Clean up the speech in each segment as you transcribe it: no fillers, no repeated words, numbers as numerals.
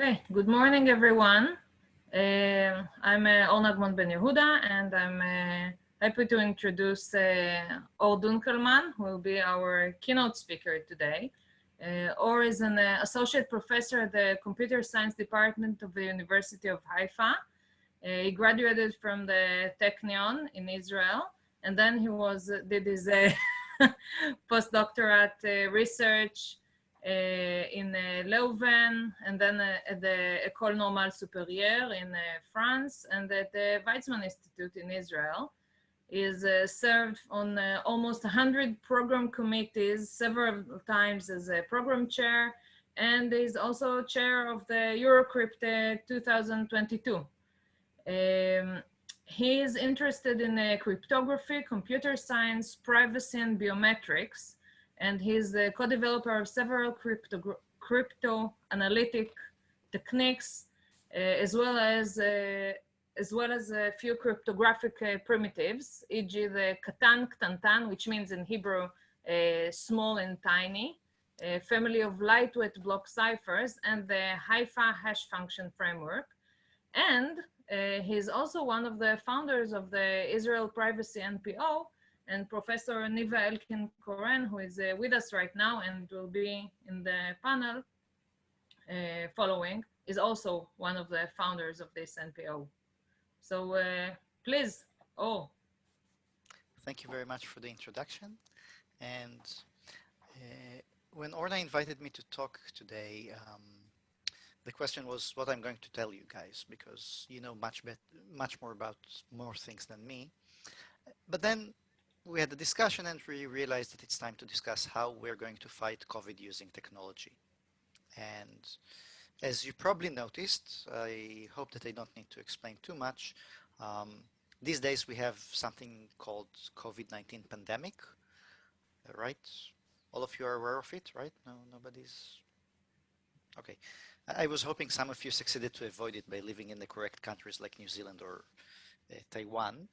Okay, good morning, everyone. I'm Orr Dunkelman Ben Yehuda, and I'm happy to introduce Orr Dunkelman, who will be our keynote speaker today. Orr is an associate professor at the Computer Science Department of the University of Haifa. He graduated from the Technion in Israel, and then he did his postdoctorate research in Leuven, and then at the École Normale Supérieure in France, and at the Weizmann Institute in Israel. He has served on almost 100 program committees, several times as a program chair, and is also chair of the Eurocrypt 2022. He is interested in cryptography, computer science, privacy, and biometrics, and he's the co-developer of several crypto analytic techniques, as well as a few cryptographic primitives, e.g. the Katan Ktantan, which means in Hebrew small and tiny, a family of lightweight block ciphers, and the Haifa hash function framework. And he's also one of the founders of the Israel Privacy NPO, and Professor Niva Elkin-Koren, who is with us right now and will be in the panel following, is also one of the founders of this NPO. So please, Oh. Thank you very much for the introduction. And when Orna invited me to talk today, the question was what I'm going to tell you guys, because you know much more about more things than me. But then we had a discussion and we realized that it's time to discuss how we're going to fight COVID using technology. And as you probably noticed, I hope that I don't need to explain too much. These days we have something called Covid19 Pandemic, right? All of you are aware of it, right? No, nobody's... Okay. I was hoping some of you succeeded to avoid it by living in the correct countries like New Zealand or Taiwan.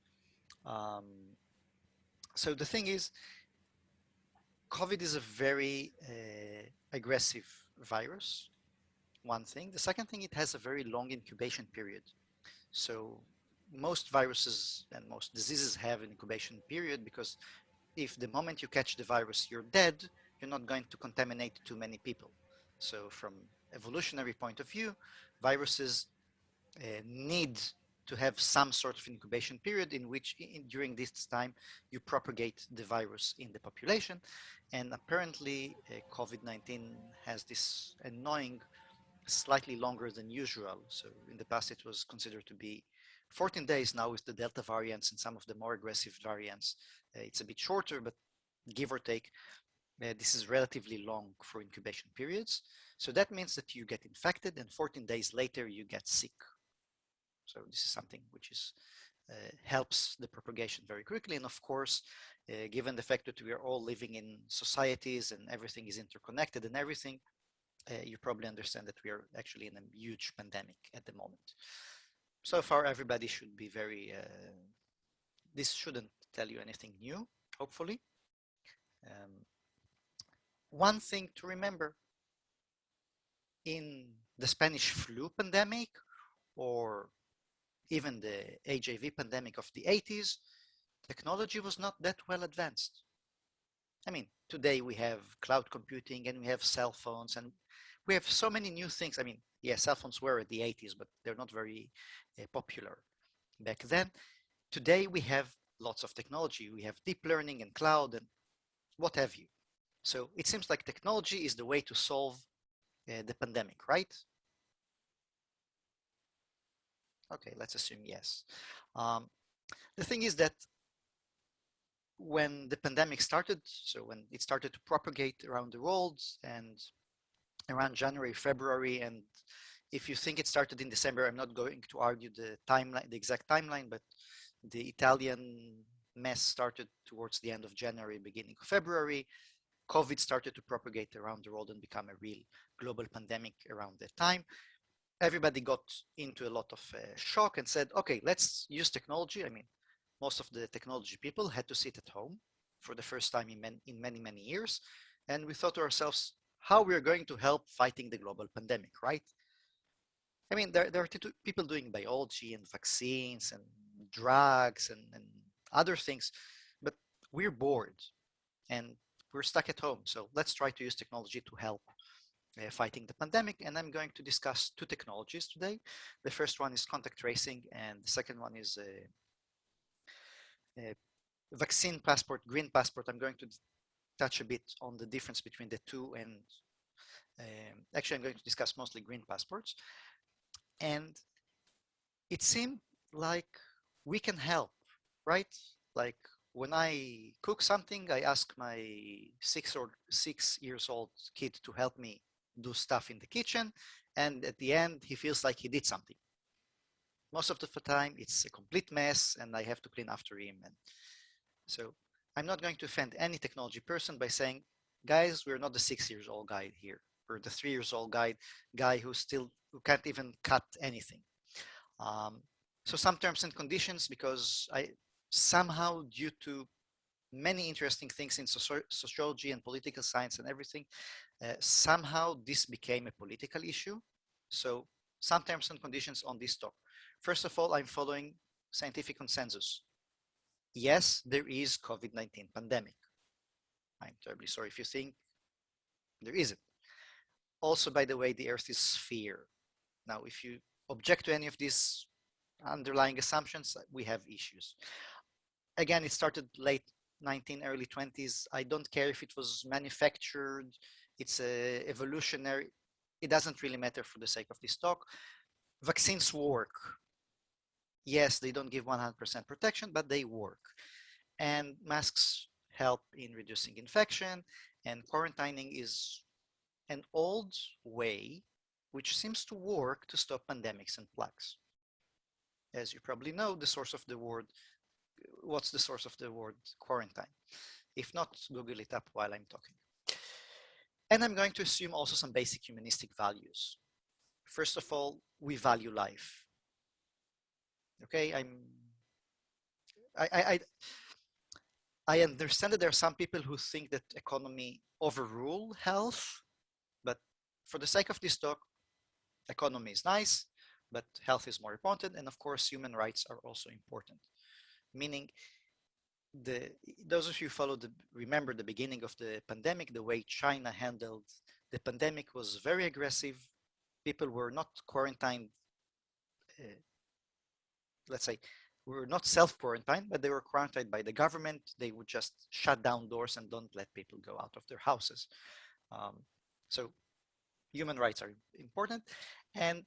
So the thing is, COVID is a very aggressive virus, one thing. The second thing, it has a very long incubation period. So most viruses and most diseases have an incubation period, because if the moment you catch the virus, you're dead, you're not going to contaminate too many people. So from evolutionary point of view, viruses need to have some sort of incubation period in which during this time you propagate the virus in the population. And apparently COVID-19 has this annoying slightly longer than usual. So in the past it was considered to be 14 days. Now with the Delta variants and some of the more aggressive variants, it's a bit shorter, but give or take, this is relatively long for incubation periods. So that means that you get infected and 14 days later you get sick. So this is something which is helps the propagation very quickly. And of course, given the fact that we are all living in societies and everything is interconnected and everything, you probably understand that we are actually in a huge pandemic at the moment. So far, everybody should be very, this shouldn't tell you anything new, hopefully. One thing to remember, in the Spanish flu pandemic, or even the HIV pandemic of the 80s, technology was not that well advanced. I mean, today we have cloud computing and we have cell phones and we have so many new things. I mean, yeah, cell phones were at the 80s, but they're not very popular back then. Today we have lots of technology. We have deep learning and cloud and what have you. So it seems like technology is the way to solve the pandemic, right? Okay, let's assume yes. The thing is that when the pandemic started, so when it started to propagate around the world and around January, February, and if you think it started in December, I'm not going to argue the timeline, the exact timeline, but the Italian mess started towards the end of January, beginning of February. COVID started to propagate around the world and become a real global pandemic around that time. Everybody got into a lot of shock and said, okay, let's use technology. I mean, most of the technology people had to sit at home for the first time in many years. And we thought to ourselves, how we're going to help fighting the global pandemic, right? I mean, there are people doing biology and vaccines and drugs and other things, but we're bored and we're stuck at home. So let's try to use technology to help fighting the pandemic. And I'm going to discuss two technologies today. The first one is contact tracing, and the second one is a vaccine passport, green passport. I'm going to touch a bit on the difference between the two, and actually I'm going to discuss mostly green passports. And it seemed like we can help, right? Like when I cook something, I ask my 6 years old kid to help me do stuff in the kitchen, and at the end he feels like he did something. Most of the time it's a complete mess and I have to clean after him. And so I'm not going to offend any technology person by saying, guys, we're not the 6 years old guy here. We're the 3 years old guy who can't even cut anything. So some terms and conditions, because I somehow, due to many interesting things in sociology and political science and everything, somehow this became a political issue. So some terms and conditions on this talk. First of all, I'm following scientific consensus. Yes, there is COVID-19 pandemic. I'm terribly sorry if you think there isn't. Also, by the way, the Earth is sphere. Now, if you object to any of these underlying assumptions, we have issues. Again, it started late 19, early 20s. I don't care if it was manufactured, it's evolutionary. It doesn't really matter for the sake of this talk. Vaccines work. Yes, they don't give 100% protection, but they work. And masks help in reducing infection, and quarantining is an old way which seems to work to stop pandemics and plagues. As you probably know, what's the source of the word quarantine? If not, Google it up while I'm talking. And I'm going to assume also some basic humanistic values. First of all, we value life. Okay, I understand that there are some people who think that economy overrule health, but for the sake of this talk, economy is nice, but health is more important. And of course, human rights are also important. Meaning, those of you who remember the beginning of the pandemic, the way China handled the pandemic was very aggressive. People were not quarantined, let's say, were not self-quarantined, but they were quarantined by the government. They would just shut down doors and don't let people go out of their houses. So human rights are important. And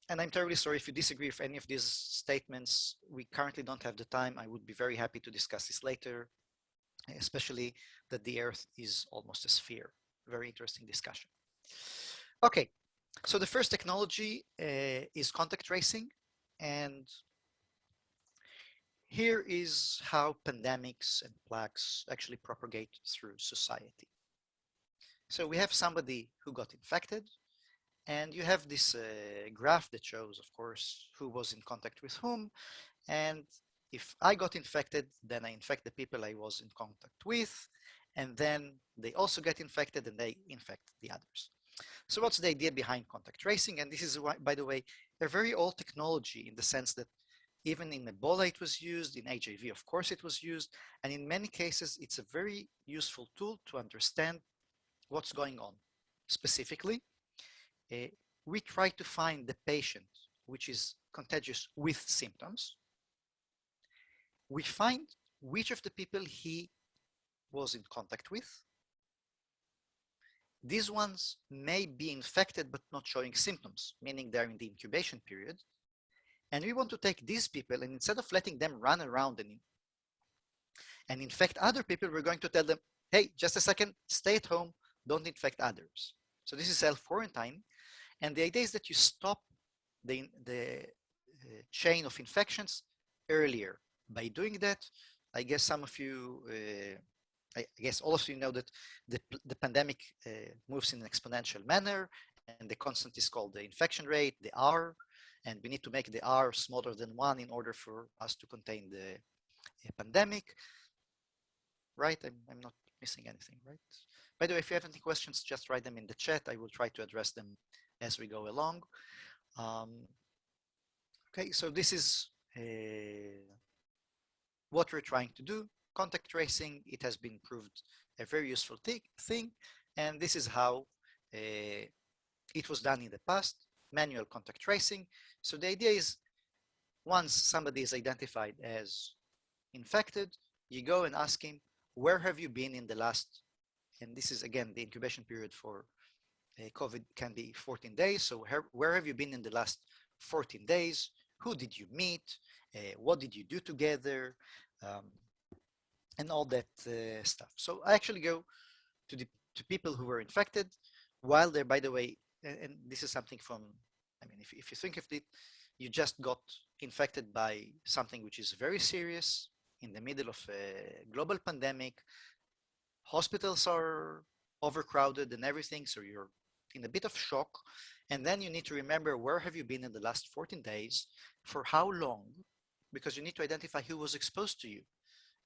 I'm terribly sorry if you disagree with any of these statements. We currently don't have the time. I would be very happy to discuss this later, especially that the Earth is almost a sphere. Very interesting discussion. Okay, so the first technology is contact tracing. And here is how pandemics and plagues actually propagate through society. So we have somebody who got infected, and you have this graph that shows, of course, who was in contact with whom. And if I got infected, then I infect the people I was in contact with, and then they also get infected and they infect the others. So what's the idea behind contact tracing? And this is, by the way, a very old technology in the sense that even in Ebola it was used, in HIV of course it was used, and in many cases it's a very useful tool to understand what's going on. Specifically, we try to find the patient which is contagious with symptoms. We find which of the people he was in contact with. These ones may be infected but not showing symptoms, meaning they're in the incubation period. And we want to take these people, and instead of letting them run around and infect other people, we're going to tell them, hey, just a second, stay at home, don't infect others. So this is self-quarantine. And the idea is that you stop the chain of infections earlier. By doing that, I guess some of you, I guess all of you know that the pandemic moves in an exponential manner, and the constant is called the infection rate, the R, and we need to make the R smaller than 1 in order for us to contain the pandemic. Right? I'm not missing anything, right? By the way, if you have any questions, just write them in the chat. I will try to address them as we go along. Okay, so this is what we're trying to do. Contact tracing, it has been proved a very useful thing, and this is how it was done in the past, manual contact tracing. So the idea is, once somebody is identified as infected, you go and ask him, where have you been in the last, and this is again, the incubation period for COVID can be 14 days. So where have you been in the last 14 days? Who did you meet? What did you do together? Um, and all that stuff. So I actually go to people who were infected while they're, by the way, and this is something from, I mean, if you think of it, you just got infected by something which is very serious in the middle of a global pandemic. Hospitals are overcrowded and everything, so you're in a bit of shock. And then you need to remember, where have you been in the last 14 days? For how long? Because you need to identify who was exposed to you.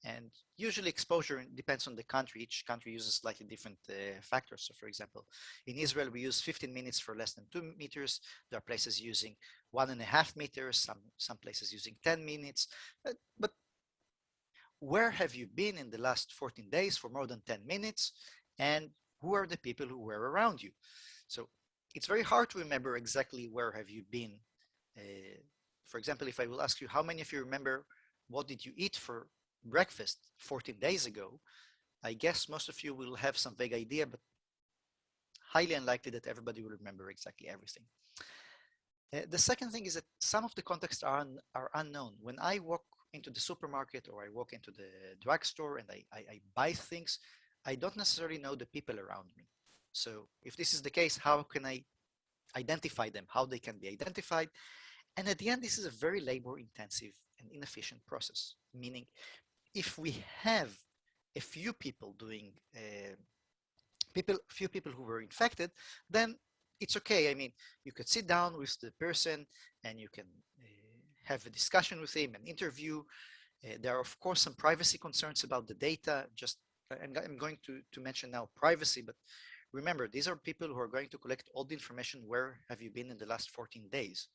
And usually exposure depends on the country. Each country uses slightly different factors. So for example, in Israel, we use 15 minutes for less than 2 meters. There are places using 1.5 meters, some places using 10 minutes. But where have you been in the last 14 days for more than 10 minutes? And who are the people who were around you? So it's very hard to remember exactly where have you been. For example, if I will ask you, how many of you remember what did you eat for breakfast 14 days ago? I guess most of you will have some vague idea, but highly unlikely that everybody will remember exactly everything. The second thing is that some of the contexts are unknown. When I walk into the supermarket or I walk into the drugstore and I buy things, I don't necessarily know the people around me. So if this is the case, how can I identify them, how they can be identified? And at the end, this is a very labor intensive and inefficient process, meaning if we have a few people doing, few people who were infected, then it's okay. I mean, you could sit down with the person and you can have a discussion with him, an interview. There are, of course, some privacy concerns about the data. Just I'm going to mention now privacy, but remember, these are people who are going to collect all the information. Where have you been in the last 14 days?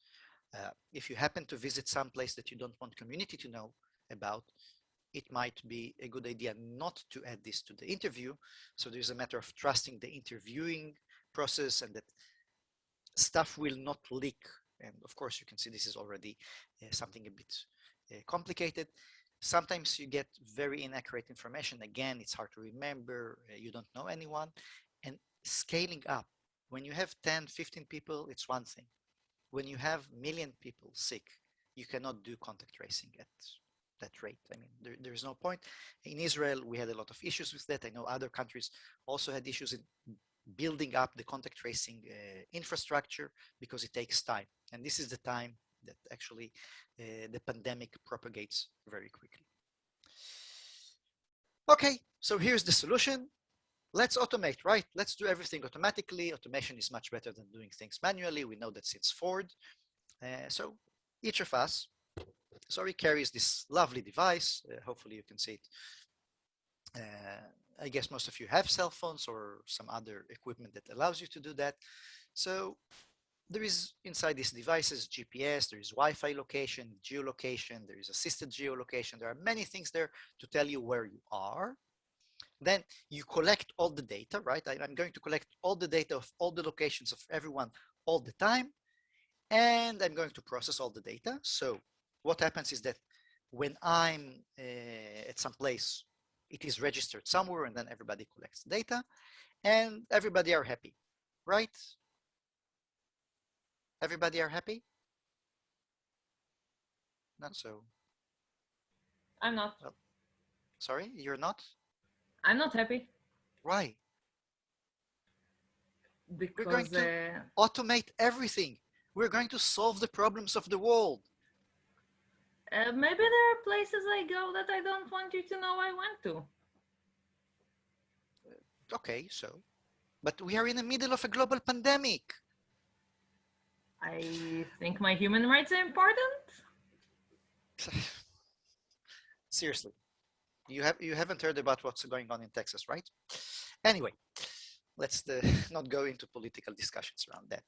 If you happen to visit some place that you don't want community to know about, it might be a good idea not to add this to the interview. So there's a matter of trusting the interviewing process and that stuff will not leak. And of course, you can see this is already something a bit complicated. Sometimes you get very inaccurate information. Again, it's hard to remember. You don't know anyone. And scaling up, when you have 10, 15 people, it's one thing. When you have a million people sick, you cannot do contact tracing at that rate. I mean, there's no point. In Israel, we had a lot of issues with that. I know other countries also had issues in building up the contact tracing infrastructure because it takes time. And this is the time that actually the pandemic propagates very quickly. Okay, so here's the solution. Let's automate, right? Let's do everything automatically. Automation is much better than doing things manually. We know that since Ford. So each of us, sorry, carries this lovely device. Hopefully you can see it. I guess most of you have cell phones or some other equipment that allows you to do that. So there is inside these devices GPS, there is Wi-Fi location, geolocation, there is assisted geolocation. There are many things there to tell you where you are. Then you collect all the data, right? I'm going to collect all the data of all the locations of everyone all the time. And I'm going to process all the data. So what happens is that when I'm at some place, it is registered somewhere and then everybody collects data and everybody are happy, right? Everybody are happy? Not so. I'm not. Well, sorry, you're not? I'm not happy. Why? We're going Because to automate everything. We're going to solve the problems of the world. Maybe there are places I go that I don't want you to know I went to. Okay, so, but we are in the middle of a global pandemic. I think my human rights are important. Seriously, you haven't heard about what's going on in Texas, right? Anyway, let's not go into political discussions around that.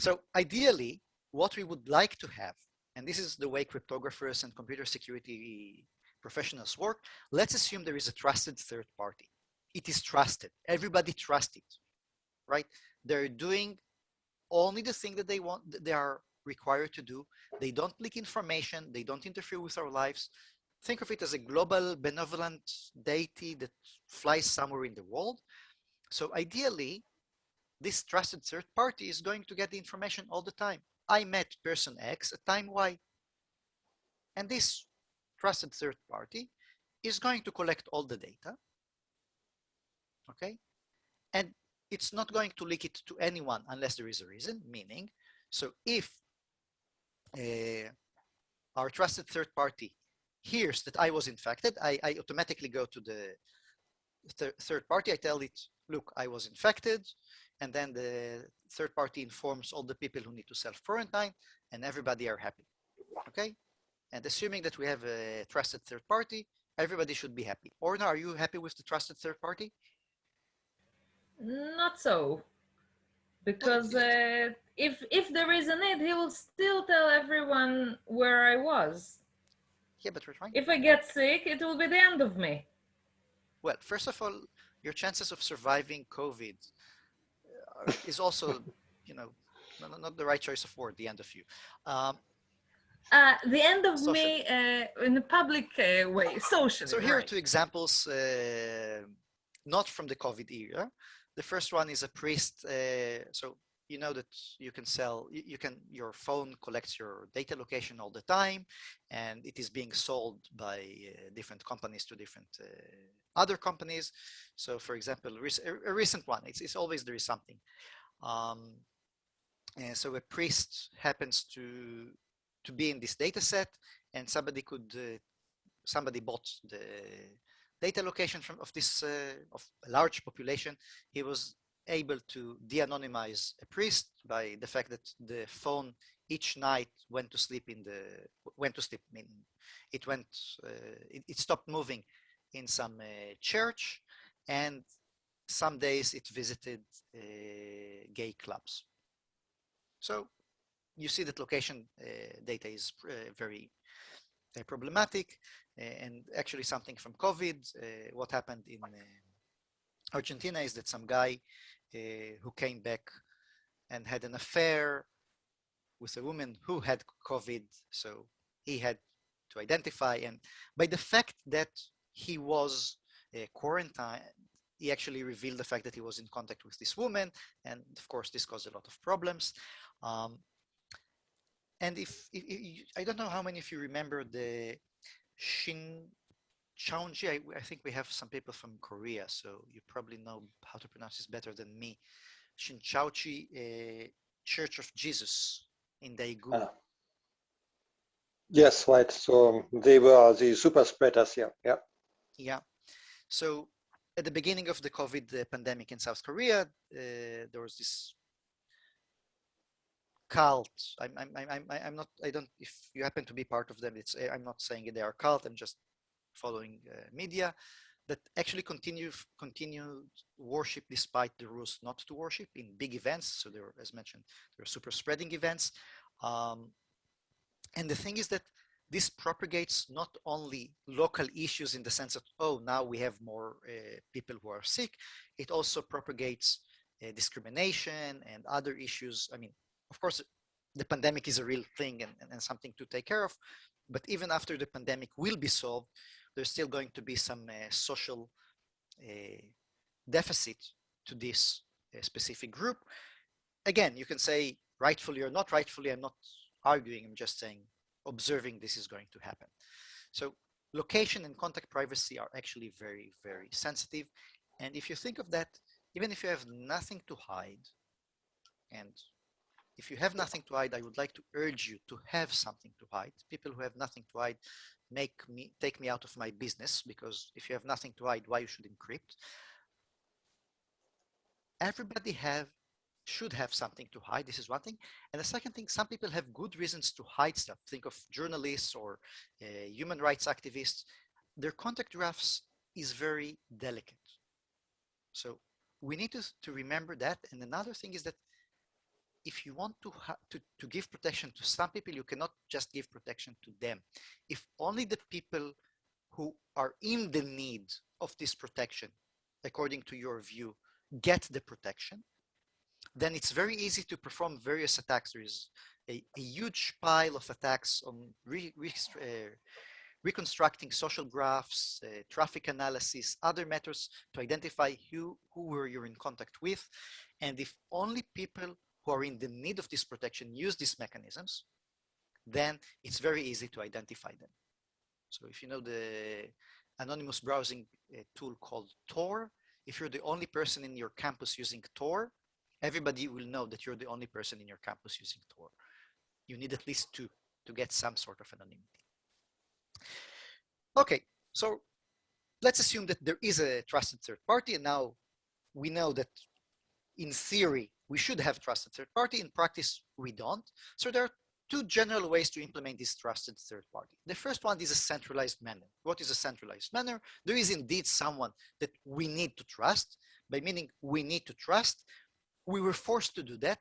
So ideally, what we would like to have, and this is the way cryptographers and computer security professionals work, let's assume there is a trusted third party. It is trusted. Everybody trusts it, right? They're doing only the thing that they want, they are required to do. They don't leak information. They don't interfere with our lives. Think of it as a global benevolent deity that flies somewhere in the world. So ideally, this trusted third party is going to get the information all the time. I met person X at time Y, and this trusted third party is going to collect all the data, okay? And it's not going to leak it to anyone unless there is a reason, meaning, so if our trusted third party hears that I was infected, I automatically go to the third party, I tell it, look, I was infected, and then the third party informs all the people who need to self-quarantine, and everybody are happy, okay? And assuming that we have a trusted third party, everybody should be happy. Orna, are you happy with the trusted third party? Not so, because if there is a need, he will still tell everyone where I was. Yeah, but we're trying. If I get sick, it will be the end of me. Well, first of all, your chances of surviving COVID is also, you know, not the right choice of word, the end of you. The end of Social. me in a public way, socially. So here right. are two examples, not from the COVID era. The first one is a priest. So you know that you can sell, your phone collects your data location all the time, and it is being sold by different companies to different other companies. So for example, a recent one, it's always there is something. And so a priest happens to be in this data set, and somebody bought the data location of this of a large population. He was able to de-anonymize a priest by the fact that the phone each night went to sleep, meaning it stopped moving in some church, and some days it visited gay clubs. So you see that location data is very problematic, and actually something from COVID. What happened in Argentina is that some guy who came back and had an affair with a woman who had COVID, so he had to identify, and by the fact that he was quarantined, he actually revealed the fact that he was in contact with this woman, and of course this caused a lot of problems. And if I don't know how many of you remember the Shincheonji, I think we have some people from Korea, so you probably know how to pronounce this better than me. Shincheonji Church of Jesus in Daegu. Yes, right. So they were the super spreaders here. Yeah. Yeah. So at the beginning of the COVID pandemic in South Korea, there was this cult. I'm not. I don't. If you happen to be part of them, I'm not saying they are cult. I'm just following media that actually continue worship despite the rules not to worship in big events. So there, as mentioned, there are super spreading events, and the thing is that this propagates not only local issues in the sense that, oh, now we have more people who are sick. It also propagates discrimination and other issues. I mean, of course, the pandemic is a real thing and something to take care of. But even after the pandemic will be solved, there's still going to be some social deficit to this specific group. Again, you can say rightfully or not rightfully. I'm not arguing. I'm just saying, observing this is going to happen. So location and contact privacy are actually very, very sensitive. And if you think of that, even if you have nothing to hide, and if you have nothing to hide, I would like to urge you to have something to hide. People who have nothing to hide, take me out of my business, because if you have nothing to hide, why you should encrypt? Everybody should have something to hide. This is one thing. And the second thing, some people have good reasons to hide stuff. Think of journalists or human rights activists. Their contact graphs is very delicate. So we need to remember that. And another thing is that if you want to give protection to some people, you cannot just give protection to them. If only the people who are in the need of this protection, according to your view, get the protection, then it's very easy to perform various attacks. There is a huge pile of attacks on reconstructing social graphs, traffic analysis, other methods to identify who you're in contact with. And if only people who are in the need of this protection use these mechanisms, then it's very easy to identify them. So if you know the anonymous browsing tool called Tor, if you're the only person in your campus using Tor, everybody will know that you're the only person in your campus using Tor. You need at least two to get some sort of anonymity. Okay, so let's assume that there is a trusted third party, and now we know that in theory we should have trusted third party. In practice, we don't. So there are two general ways to implement this trusted third party. The first one is a centralized manner. What is a centralized manner? There is indeed someone that we need to trust. By meaning we need to trust, we were forced to do that,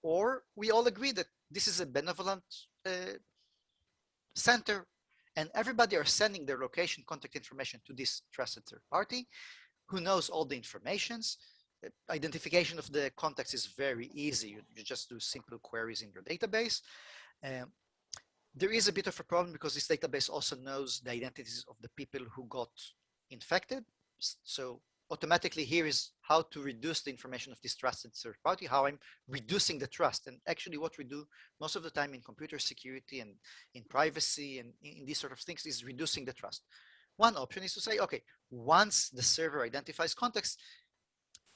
or we all agree that this is a benevolent center, and everybody are sending their location, contact information to this trusted third party who knows all the informations. Identification of the contacts is very easy. You just do simple queries in your database. There is a bit of a problem because this database also knows the identities of the people who got infected. So automatically here is how to reduce the information of this trusted third party, how I'm reducing the trust. And actually what we do most of the time in computer security and in privacy and in these sort of things is reducing the trust. One option is to say, okay, once the server identifies contacts,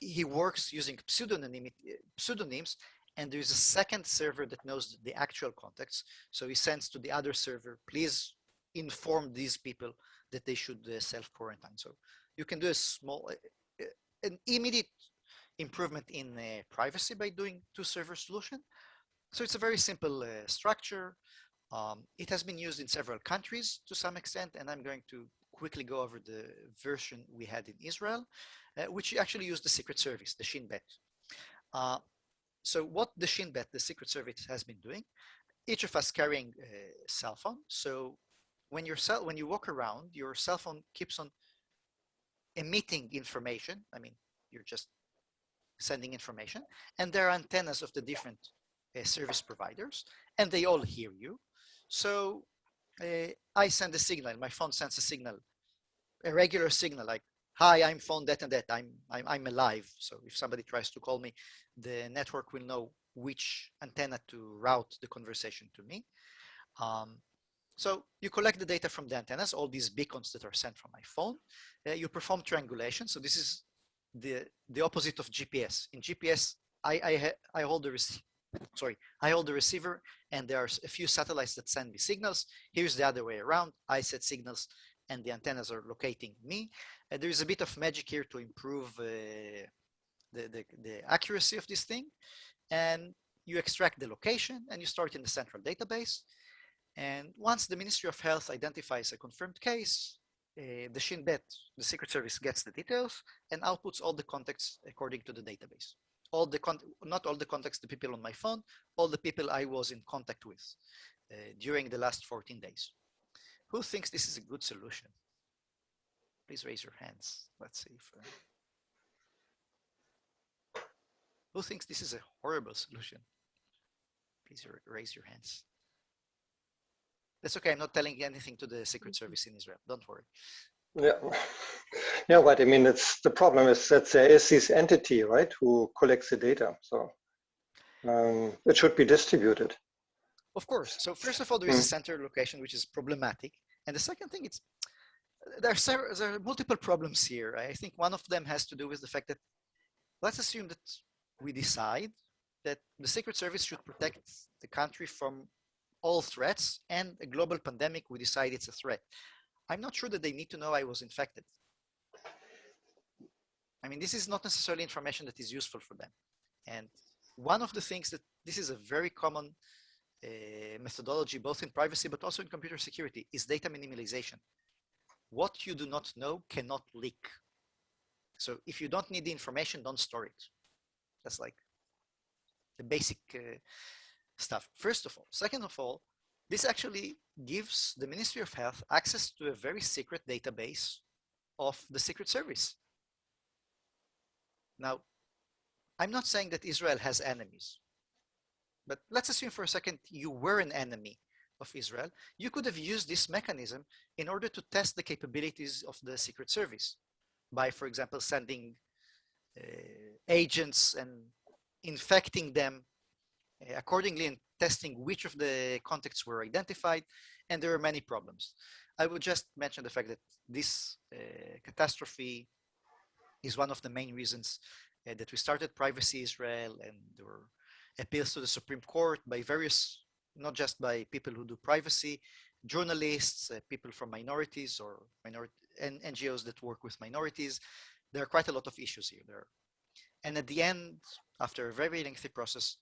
he works using pseudonyms, and there is a second server that knows the actual contacts. So he sends to the other server, please inform these people that they should self-quarantine. So you can do a small, an immediate improvement in privacy by doing two-server solution. So it's a very simple structure. It has been used in several countries to some extent, and I'm going to quickly go over the version we had in Israel, which actually used the Secret Service, the Shin Bet. So what the Shin Bet, the Secret Service, has been doing, each of us carrying a cell phone. So when you walk around, your cell phone keeps on emitting information. I mean, you're just sending information, and there are antennas of the different service providers, and they all hear you. So I send a signal, my phone sends a signal, a regular signal like, hi, I'm phone that and that, I'm alive. So if somebody tries to call me, the network will know which antenna to route the conversation to me. So you collect the data from the antennas, all these beacons that are sent from my phone. You perform triangulation. So this is the opposite of GPS. In GPS, I hold the receiver, and there are a few satellites that send me signals. Here's the other way around. I set signals, and the antennas are locating me. There is a bit of magic here to improve the accuracy of this thing. And you extract the location, and you store it in the central database. And once the Ministry of Health identifies a confirmed case, the Shin Bet, the Secret Service, gets the details and outputs all the contacts according to the database. Not all the contacts, the people on my phone, all the people I was in contact with during the last 14 days. Who thinks this is a good solution? Please raise your hands. Let's see if... who thinks this is a horrible solution? Please raise your hands. That's okay. I'm not telling anything to the Secret Service in Israel. Don't worry. Yeah, yeah, but I mean, it's the problem is that there is this entity, right, who collects the data. So it should be distributed. Of course. So first of all, there is a center location, which is problematic. And the second thing, there are multiple problems here. I think one of them has to do with the fact that, let's assume that we decide that the Secret Service should protect the country from all threats, and a global pandemic, we decide it's a threat. I'm not sure that they need to know I was infected. I mean, this is not necessarily information that is useful for them. And one of the things that this is a very common methodology, both in privacy, but also in computer security, is data minimalization. What you do not know cannot leak. So if you don't need the information, don't store it. That's like the basic stuff, first of all. Second of all, this actually gives the Ministry of Health access to a very secret database of the Secret Service. Now, I'm not saying that Israel has enemies, but let's assume for a second you were an enemy of Israel. You could have used this mechanism in order to test the capabilities of the Secret Service by, for example, sending agents and infecting them accordingly and testing which of the contacts were identified. And there are many problems. I would just mention the fact that this catastrophe is one of the main reasons that we started Privacy Israel, and there were appeals to the Supreme Court by various, not just by people who do privacy, journalists, people from minorities or and NGOs that work with minorities. There are quite a lot of issues here. And at the end, after a very lengthy process,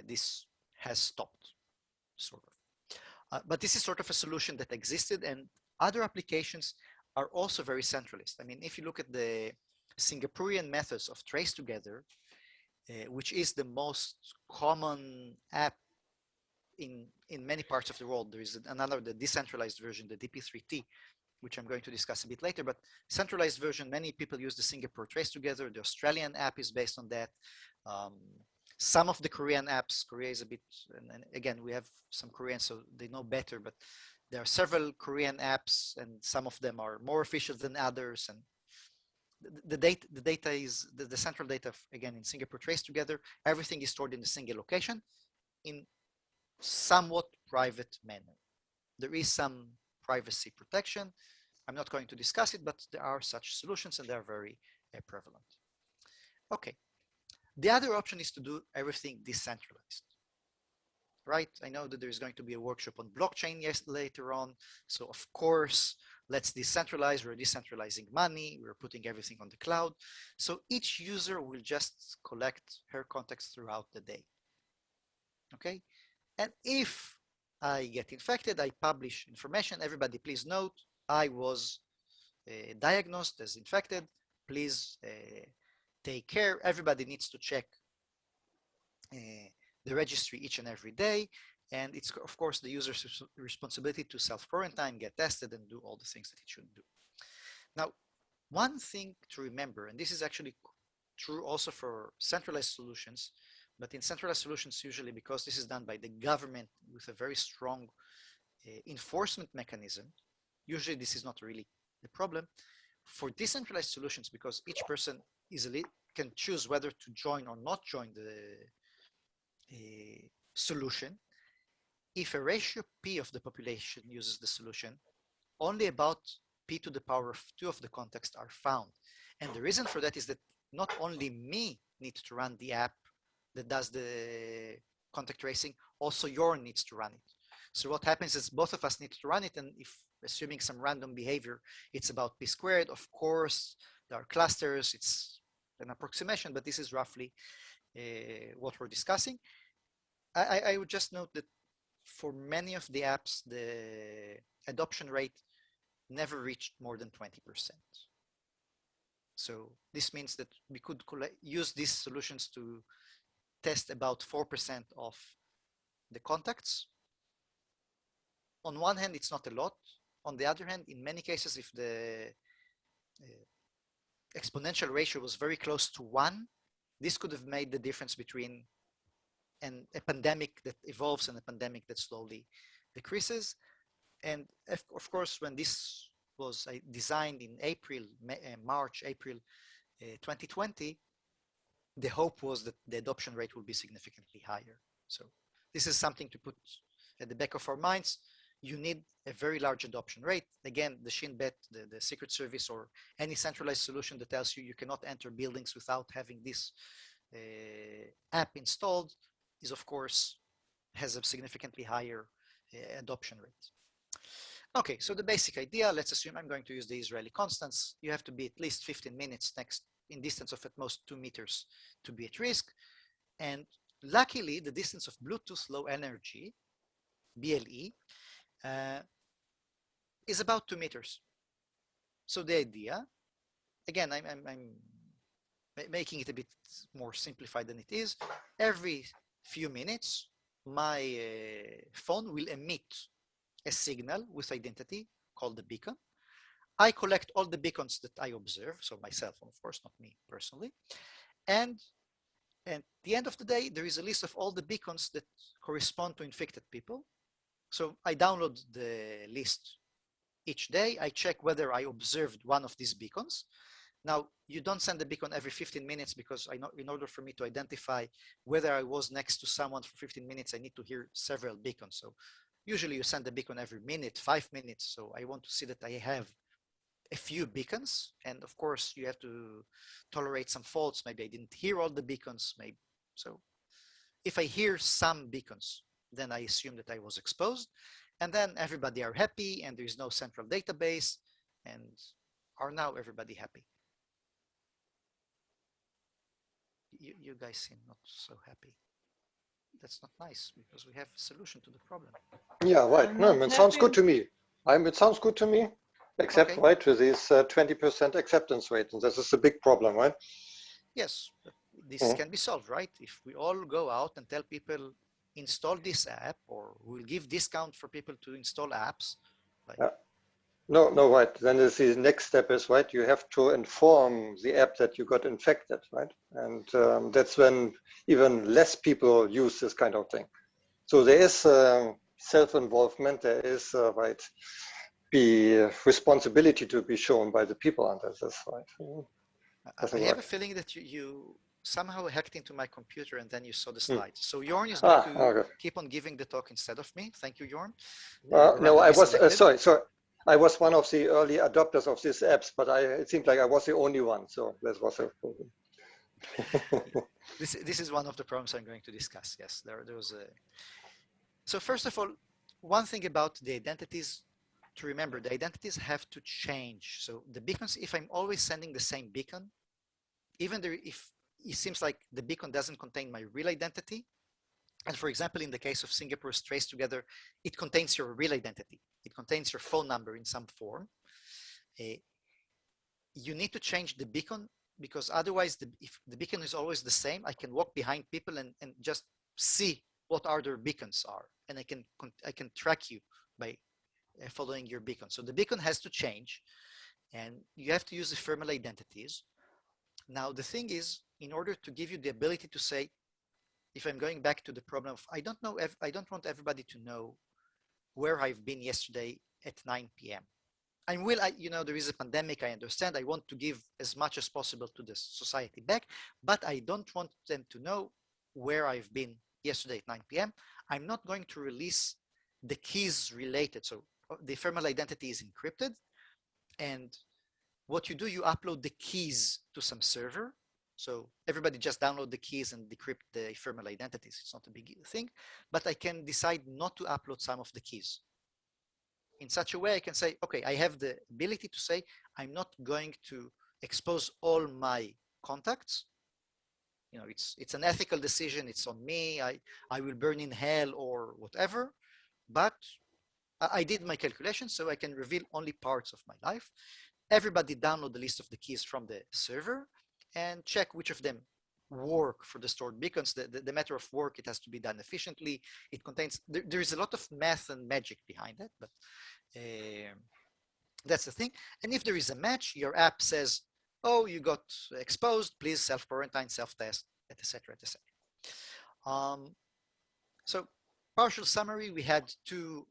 this has stopped, sort of. But this is sort of a solution that existed, and other applications are also very centralist. I mean, if you look at the Singaporean methods of trace together, which is the most common app in many parts of the world. There is another, the decentralized version, the DP3T, which I'm going to discuss a bit later, but centralized version, many people use the Singapore Trace Together. The Australian app is based on that. Some of the Korean apps, Korea is a bit, and again, we have some Koreans, so they know better, but there are several Korean apps, and some of them are more efficient than others. And the data is the central data, again, in Singapore Trace Together. Everything is stored in a single location in somewhat private manner. There is some privacy protection. I'm not going to discuss it, but there are such solutions, and they're very prevalent. Okay. The other option is to do everything decentralized, right? I know that there's going to be a workshop on blockchain later on. So of course, let's decentralize. We're decentralizing money. We're putting everything on the cloud. So each user will just collect her contacts throughout the day. Okay. And if I get infected, I publish information. Everybody, please note, I was diagnosed as infected. Please take care. Everybody needs to check the registry each and every day. And it's, of course, the user's responsibility to self-quarantine, get tested, and do all the things that it should do. Now, one thing to remember, and this is actually true also for centralized solutions, but in centralized solutions, usually because this is done by the government with a very strong enforcement mechanism, usually this is not really the problem. For decentralized solutions, because each person easily can choose whether to join or not join the solution, if a ratio P of the population uses the solution, only about P to the power of 2 of the contacts are found. And the reason for that is that not only me need to run the app that does the contact tracing, also your needs to run it. So what happens is both of us need to run it, and if assuming some random behavior, it's about P squared. Of course, there are clusters, it's an approximation, but this is roughly what we're discussing. I would just note that for many of the apps, the adoption rate never reached more than 20%. So this means that we could use these solutions to test about 4% of the contacts. On one hand, it's not a lot. On the other hand, in many cases, if the exponential ratio was very close to 1, this could have made the difference between a pandemic that evolves and a pandemic that slowly decreases. And of course, when this was designed in March, April 2020, the hope was that the adoption rate will be significantly higher. So this is something to put at the back of our minds. You need a very large adoption rate. Again, the Shin Bet, the Secret Service, or any centralized solution that tells you you cannot enter buildings without having this app installed is, of course, has a significantly higher adoption rate. Okay, so the basic idea, let's assume I'm going to use the Israeli constants. You have to be at least 15 minutes next in distance of at most 2 meters to be at risk. And luckily, the distance of Bluetooth Low Energy, BLE, is about 2 meters. So the idea, again, I'm making it a bit more simplified than it is, every few minutes, my phone will emit a signal with identity called the beacon. I collect all the beacons that I observe, so my cell phone, of course, not me personally. And at the end of the day, there is a list of all the beacons that correspond to infected people. So I download the list each day. I check whether I observed one of these beacons. Now, you don't send the beacon every 15 minutes because I know in order for me to identify whether I was next to someone for 15 minutes, I need to hear several beacons. So usually you send the beacon every minute, 5 minutes. So I want to see that I have a few beacons. And of course, you have to tolerate some faults. Maybe I didn't hear all the beacons. Maybe. So if I hear some beacons, then I assume that I was exposed. And then everybody are happy and there is no central database and are now everybody happy. You guys seem not so happy. That's not nice because we have a solution to the problem. Yeah, right. No, it sounds good to me. It sounds good to me, except Okay. right with this 20% acceptance rate, and this is a big problem, right? Yes, but this can be solved, right? If we all go out and tell people install this app, or we'll give discount for people to install apps. Like, yeah. No, right. Then the next step is, right, you have to inform the app that you got infected, right? And that's when even less people use this kind of thing. So there is self-involvement, there is, right, the responsibility to be shown by the people under this, right? I have a feeling that you somehow hacked into my computer and then you saw the slides. So Jorn is going to keep on giving the talk instead of me. Thank you, Jorn. No, I was, sorry. I was one of the early adopters of these apps, but it seemed like I was the only one. So this was a problem. This is one of the problems I'm going to discuss. Yes, there was a... So first of all, one thing about the identities to remember, the identities have to change. So the beacons, if I'm always sending the same beacon, even if it seems like the beacon doesn't contain my real identity, and for example, in the case of Singapore's Trace Together, it contains your real identity. It contains your phone number in some form. You need to change the beacon because otherwise, if the beacon is always the same, I can walk behind people and just see what other beacons are. And I can track you by following your beacon. So the beacon has to change and you have to use ephemeral identities. Now, the thing is, in order to give you the ability to say, if I'm going back to the problem of, I don't want everybody to know where I've been yesterday at 9 p.m. There is a pandemic, I understand. I want to give as much as possible to the society back, but I don't want them to know where I've been yesterday at 9 p.m. I'm not going to release the keys related. So the ephemeral identity is encrypted. And what you do, you upload the keys to some server. So everybody just download the keys and decrypt the ephemeral identities. It's not a big thing, but I can decide not to upload some of the keys. In such a way, I can say, okay, I have the ability to say, I'm not going to expose all my contacts. It's an ethical decision. It's on me. I will burn in hell or whatever, but I did my calculations, so I can reveal only parts of my life. Everybody download the list of the keys from the server and check which of them work for the stored beacons. The matter of work, it has to be done efficiently. It contains, there is a lot of math and magic behind it, but that's the thing. And if there is a match, your app says, oh, you got exposed, please self-quarantine, self-test, etc., etc. So partial summary, we had two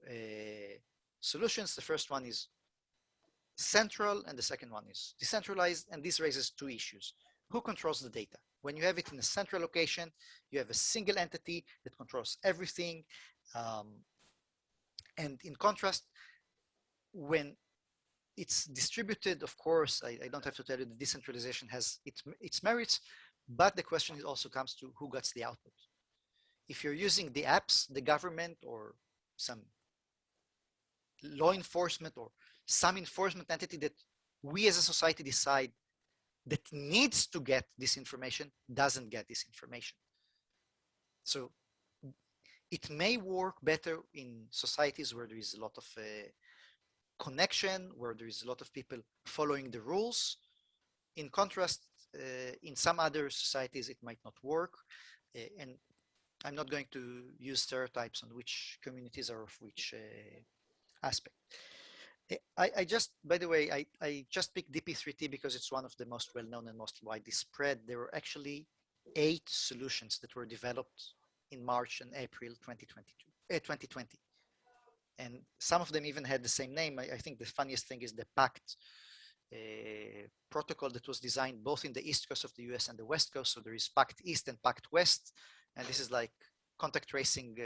solutions. The first one is central and the second one is decentralized, and this raises two issues. Who controls the data? When you have it in a central location, you have a single entity that controls everything. And in contrast, when it's distributed, of course, I don't have to tell you the decentralization has its merits, but the question also comes to who gets the output. If you're using the apps, the government or some law enforcement or some enforcement entity that we as a society decide that needs to get this information doesn't get this information. So it may work better in societies where there is a lot of connection, where there is a lot of people following the rules. In contrast, in some other societies, it might not work. And I'm not going to use stereotypes on which communities are of which aspect. I just, by the way, I just picked DP3T because it's one of the most well-known and most widely spread. There were actually 8 solutions that were developed in March and April 2020. And some of them even had the same name. I think the funniest thing is the PACT protocol that was designed both in the East Coast of the US and the West Coast. So there is PACT East and PACT West. And this is like contact tracing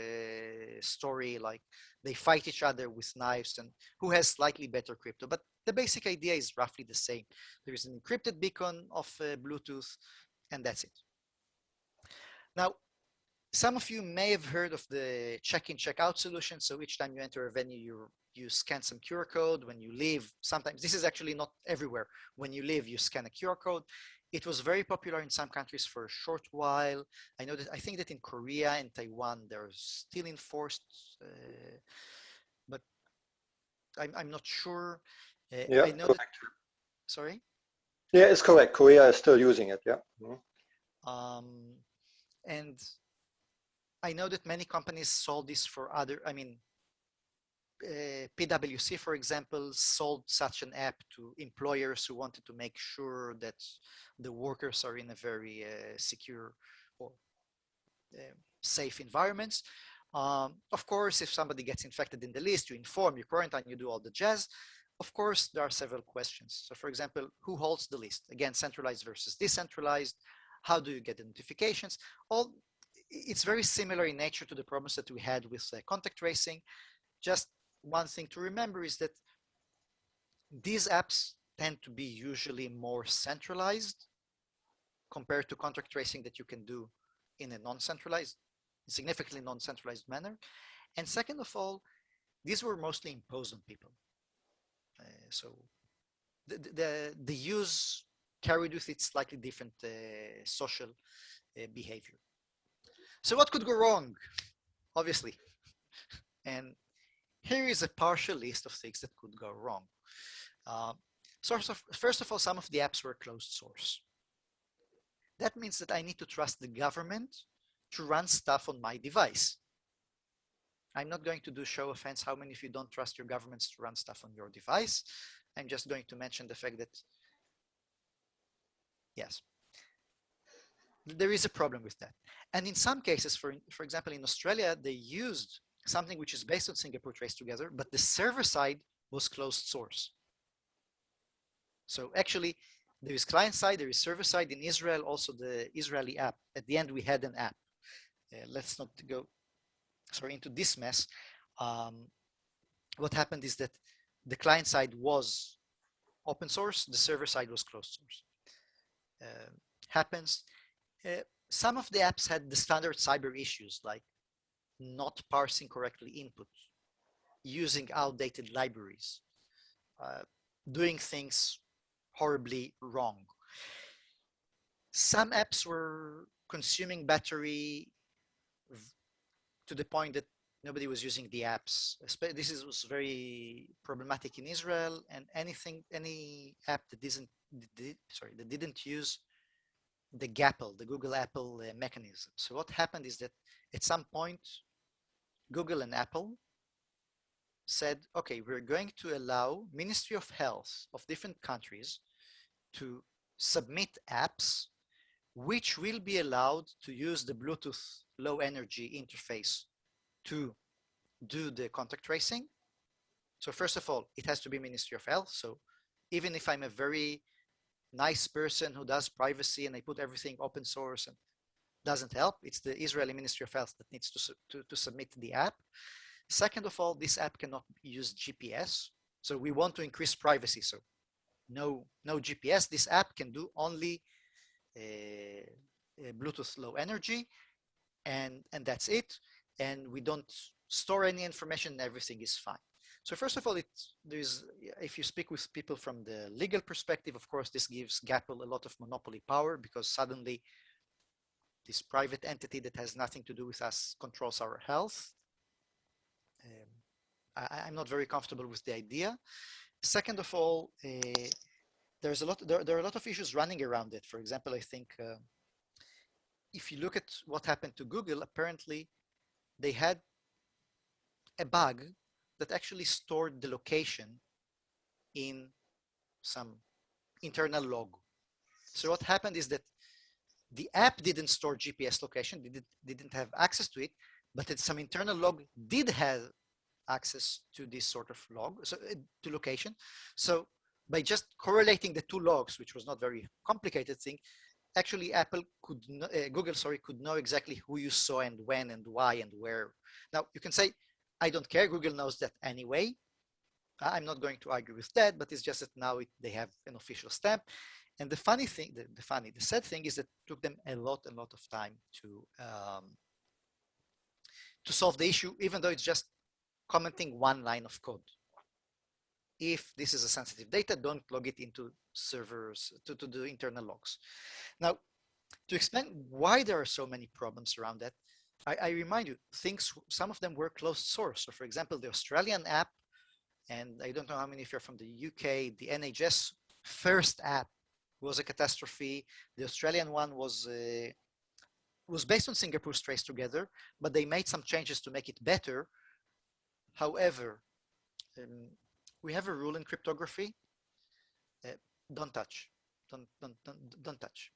story, like they fight each other with knives and who has slightly better crypto. But the basic idea is roughly the same. There is an encrypted beacon of Bluetooth, and that's it. Now, some of you may have heard of the check-in, check-out solution. So each time you enter a venue, you scan some QR code. When you leave, sometimes, this is actually not everywhere. When you leave, you scan a QR code. It was very popular in some countries for a short while. I think that in Korea and Taiwan, they're still enforced, but I'm not sure. Yeah, I know correct. that, sorry? Yeah, it's correct. Korea is still using it, yeah. And I know that many companies sold this for other, PwC, for example, sold such an app to employers who wanted to make sure that the workers are in a very secure or safe environments. Of course, if somebody gets infected in the list, you inform, you quarantine, you do all the jazz. Of course, there are several questions. So for example, who holds the list? Again, centralized versus decentralized. How do you get the notifications? It's very similar in nature to the problems that we had with contact tracing. Just one thing to remember is that these apps tend to be usually more centralized compared to contact tracing that you can do in a non-centralized, significantly non-centralized manner. And second of all, these were mostly imposed on people. So the use carried with it slightly different social behavior. So what could go wrong? Obviously. And here is a partial list of things that could go wrong. First of all, some of the apps were closed source. That means that I need to trust the government to run stuff on my device. I'm not going to do show of hands how many of you don't trust your governments to run stuff on your device. I'm just going to mention the fact that, yes, there is a problem with that. And in some cases, for example, in Australia, they used something which is based on Singapore Trace Together, but the server side was closed source. So actually, there is client side, there is server side. In Israel, also the Israeli app. At the end, we had an app. Let's not go into this mess. What happened is that the client side was open source, the server side was closed source. Happens. Some of the apps had the standard cyber issues, like not parsing correctly input, using outdated libraries, doing things horribly wrong. Some apps were consuming battery to the point that nobody was using the apps. This was very problematic in Israel, and any app that didn't use the GAPL, the Google Apple mechanism. So what happened is that at some point, Google and Apple said, okay, we're going to allow Ministry of Health of different countries to submit apps which will be allowed to use the Bluetooth low energy interface to do the contact tracing. So first of all, it has to be Ministry of Health. So even if I'm a very nice person who does privacy and I put everything open source and doesn't help, it's the Israeli Ministry of Health that needs to submit the app. Second of all, this app cannot use GPS. So we want to increase privacy. So no GPS. This app can do only Bluetooth low energy, and that's it. And we don't store any information, everything is fine. So first of all, if you speak with people from the legal perspective, of course, this gives GAPL a lot of monopoly power, because suddenly this private entity that has nothing to do with us controls our health. I'm not very comfortable with the idea. Second of all, there are a lot of issues running around it. For example, I think if you look at what happened to Google, apparently they had a bug that actually stored the location in some internal log. So what happened is that the app didn't store GPS location, didn't have access to it, but some internal log did have access to this sort of log, so to location. So by just correlating the two logs, which was not very complicated thing, actually Google could know exactly who you saw and when and why and where. Now you can say, I don't care, Google knows that anyway. I'm not going to argue with that, but it's just that now they have an official stamp. And the funny thing, the sad thing is that it took them a lot of time to solve the issue, even though it's just commenting one line of code. If this is a sensitive data, don't log it into servers, to the internal logs. Now, to explain why there are so many problems around that, I remind you, some of them were closed source. So for example, the Australian app, and I don't know how many of you are from the UK, the NHS first app was a catastrophe. The Australian one was based on Singapore's Trace Together, but they made some changes to make it better. However, we have a rule in cryptography: don't touch, don't touch.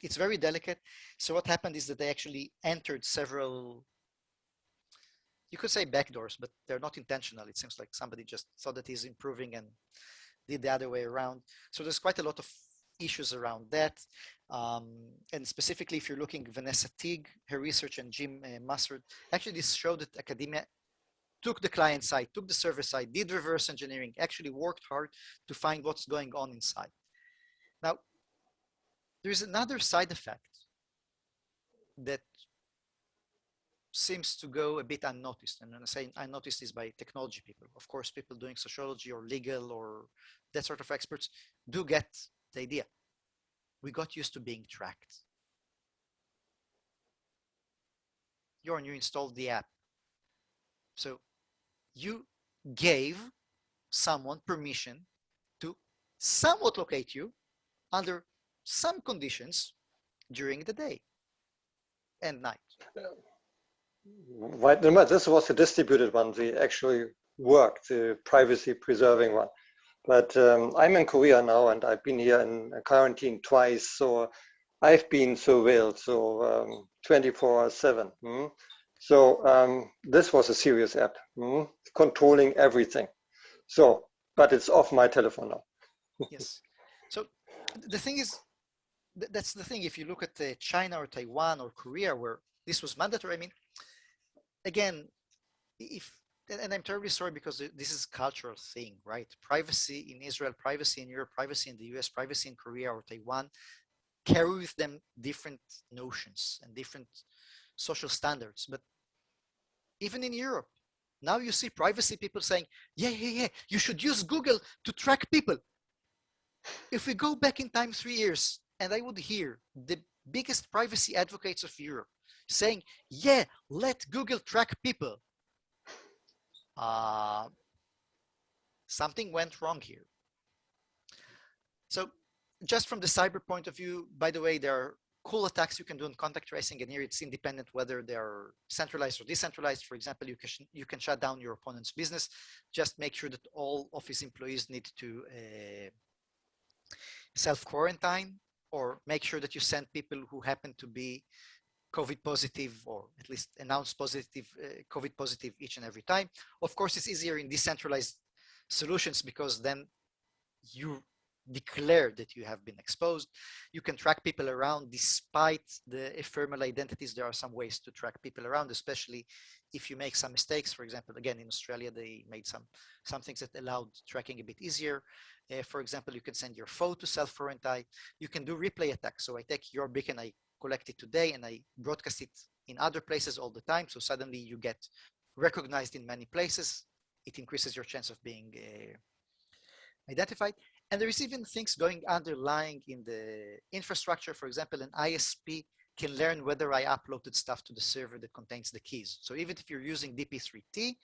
It's very delicate. So what happened is that they actually entered several, you could say backdoors, but they're not intentional. It seems like somebody just thought that he's improving and did the other way around. So there's quite a lot of issues around that. And specifically, if you're looking, Vanessa Teague, her research, and Jim Mussard, actually this showed that academia took the client side, took the server side, did reverse engineering, actually worked hard to find what's going on inside. Now, there's another side effect that seems to go a bit unnoticed. And when I say unnoticed is by technology people. Of course, people doing sociology or legal or that sort of experts do get the idea. We got used to being tracked. You installed the app. So you gave someone permission to somewhat locate you under some conditions during the day and night. Right, no, this was a distributed one. The actually worked, the privacy preserving one. But I'm in Korea now, and I've been here in quarantine twice, so I've been surveilled, so 24/7. So this was a serious app, controlling everything. So, but it's off my telephone now. Yes. So the thing is, that's the thing. If you look at China or Taiwan or Korea, where this was mandatory, I mean, again, and I'm terribly sorry because this is a cultural thing, right? Privacy in Israel, privacy in Europe, privacy in the US, privacy in Korea or Taiwan carry with them different notions and different social standards. But even in Europe, now you see privacy people saying, yeah, you should use Google to track people. If we go back in time 3 years, and I would hear the biggest privacy advocates of Europe saying, yeah, let Google track people. Something went wrong here. So just from the cyber point of view, by the way, there are cool attacks you can do on contact tracing, and here it's independent whether they are centralized or decentralized. For example, you can shut down your opponent's business. Just make sure that all office employees need to self-quarantine, or make sure that you send people who happen to be COVID positive, or at least announced positive, COVID positive each and every time. Of course, it's easier in decentralized solutions because then you declare that you have been exposed. You can track people around despite the ephemeral identities. There are some ways to track people around, especially if you make some mistakes. For example, again, in Australia, they made some things that allowed tracking a bit easier. For example, you can send your phone to self-quarantine. You can do replay attacks. So I take your beacon, I collect it today, and I broadcast it in other places all the time. So suddenly you get recognized in many places. It increases your chance of being identified. And there is even things going underlying in the infrastructure. For example, an ISP can learn whether I uploaded stuff to the server that contains the keys. So even if you're using DP3T,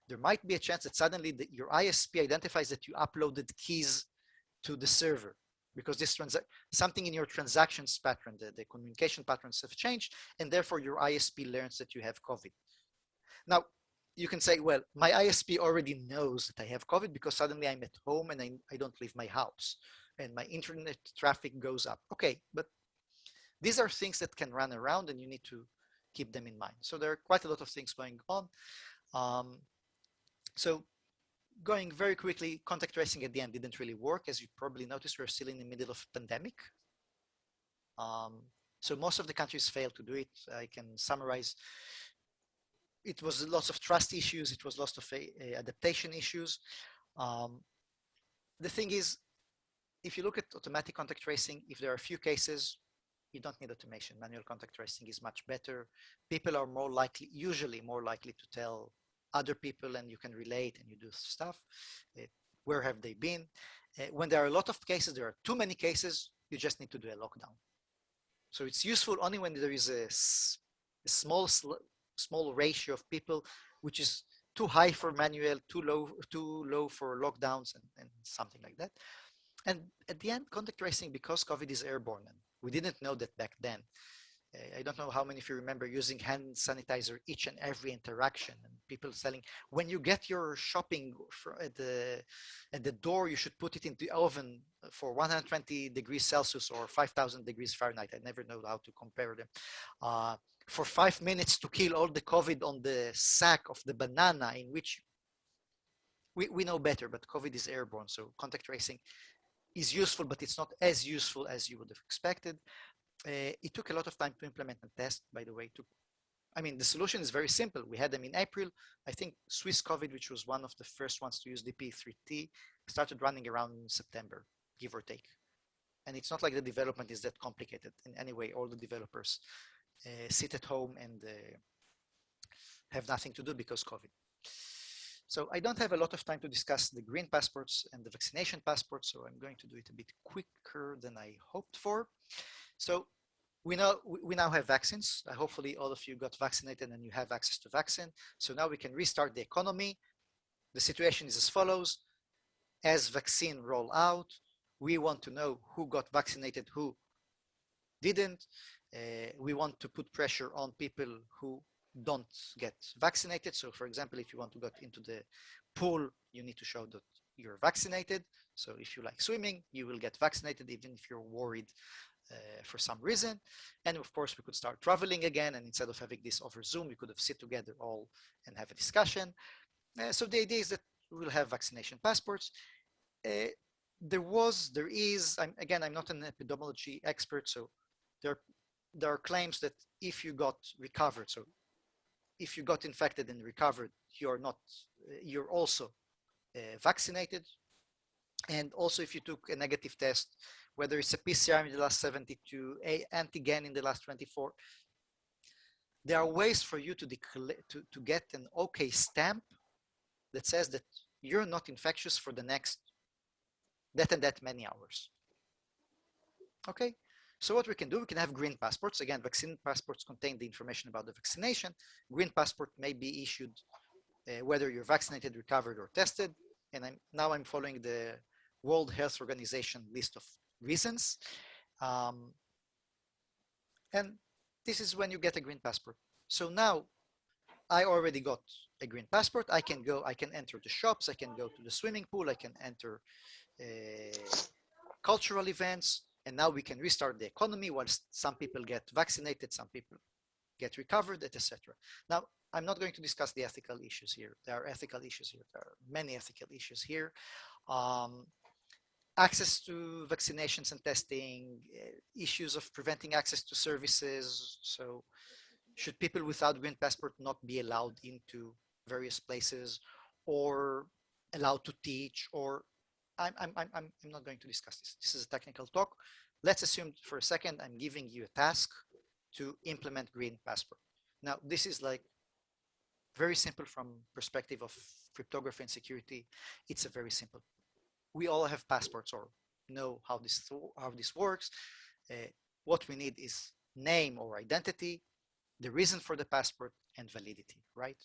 there might be a chance that suddenly your ISP identifies that you uploaded keys to the server, because this something in your transactions pattern, the communication patterns have changed, and therefore your ISP learns that you have COVID. Now, you can say, well, my ISP already knows that I have COVID because suddenly I'm at home and I don't leave my house and my internet traffic goes up. Okay, but these are things that can run around and you need to keep them in mind. So there are quite a lot of things going on. So going very quickly, contact tracing at the end didn't really work. As you probably noticed, we're still in the middle of a pandemic. So most of the countries failed to do it. I can summarize. It was lots of trust issues. It was lots of adaptation issues. The thing is, if you look at automatic contact tracing, if there are a few cases, you don't need automation. Manual contact tracing is much better. People are more likely, usually more likely to tell other people, and you can relate and you do stuff. Where have they been? When there are a lot of cases, there are too many cases, you just need to do a lockdown. So it's useful only when there is a small ratio of people, which is too high for manual, too low for lockdowns, and something like that. And at the end, contact tracing, because COVID is airborne, and we didn't know that back then. I don't know how many of you remember using hand sanitizer each and every interaction, and people selling, when you get your shopping at the door, you should put it in the oven for 120 degrees Celsius or 5,000 degrees Fahrenheit. I never know how to compare them. For 5 minutes to kill all the COVID on the sack of the banana, in which we know better, but COVID is airborne. So contact tracing is useful, but it's not as useful as you would have expected. It took a lot of time to implement and test, by the way. I mean, the solution is very simple. We had them in April. I think Swiss COVID, which was one of the first ones to use DP3T, started running around in September, give or take. And it's not like the development is that complicated in any way. All the developers sit at home and have nothing to do because COVID. So I don't have a lot of time to discuss the green passports and the vaccination passports, so I'm going to do it a bit quicker than I hoped for. So we now have vaccines. Hopefully all of you got vaccinated and you have access to vaccine. So now we can restart the economy. The situation is as follows. As vaccine roll out, we want to know who got vaccinated, who didn't. We want to put pressure on people who don't get vaccinated. So for example, if you want to get into the pool, you need to show that you're vaccinated. So if you like swimming, you will get vaccinated even if you're worried for some reason. And of course, we could start traveling again. And instead of having this over Zoom, we could have sit together all and have a discussion. So the idea is that we will have vaccination passports. There is, I'm not an epidemiology expert, so there are claims that if you got recovered, so if you got infected and recovered, you're also vaccinated. And also if you took a negative test, whether it's a PCR in the last 72, a antigen in the last 24, there are ways for you to get an OK stamp that says that you're not infectious for the next that and that many hours. Okay, so what we can do, we can have green passports. Again, vaccine passports contain the information about the vaccination. Green passport may be issued whether you're vaccinated, recovered, or tested. And now I'm following the World Health Organization list of reasons. And this is when you get a green passport. So now I already got a green passport. I can enter the shops, I can go to the swimming pool, I can enter cultural events, and now we can restart the economy while some people get vaccinated, some people get recovered, etc. Now, I'm not going to discuss the ethical issues here. There are ethical issues here. There are many ethical issues here. Access to vaccinations and testing, issues of preventing access to services. So should people without green passport not be allowed into various places or allowed to teach? Or I'm not going to discuss this. This is a technical talk. Let's assume for a second I'm giving you a task to implement green passport. Now, this is like very simple from perspective of cryptography and security. It's a very simple. We all have passports or know how this works. What we need is name or identity, the reason for the passport, and validity, right?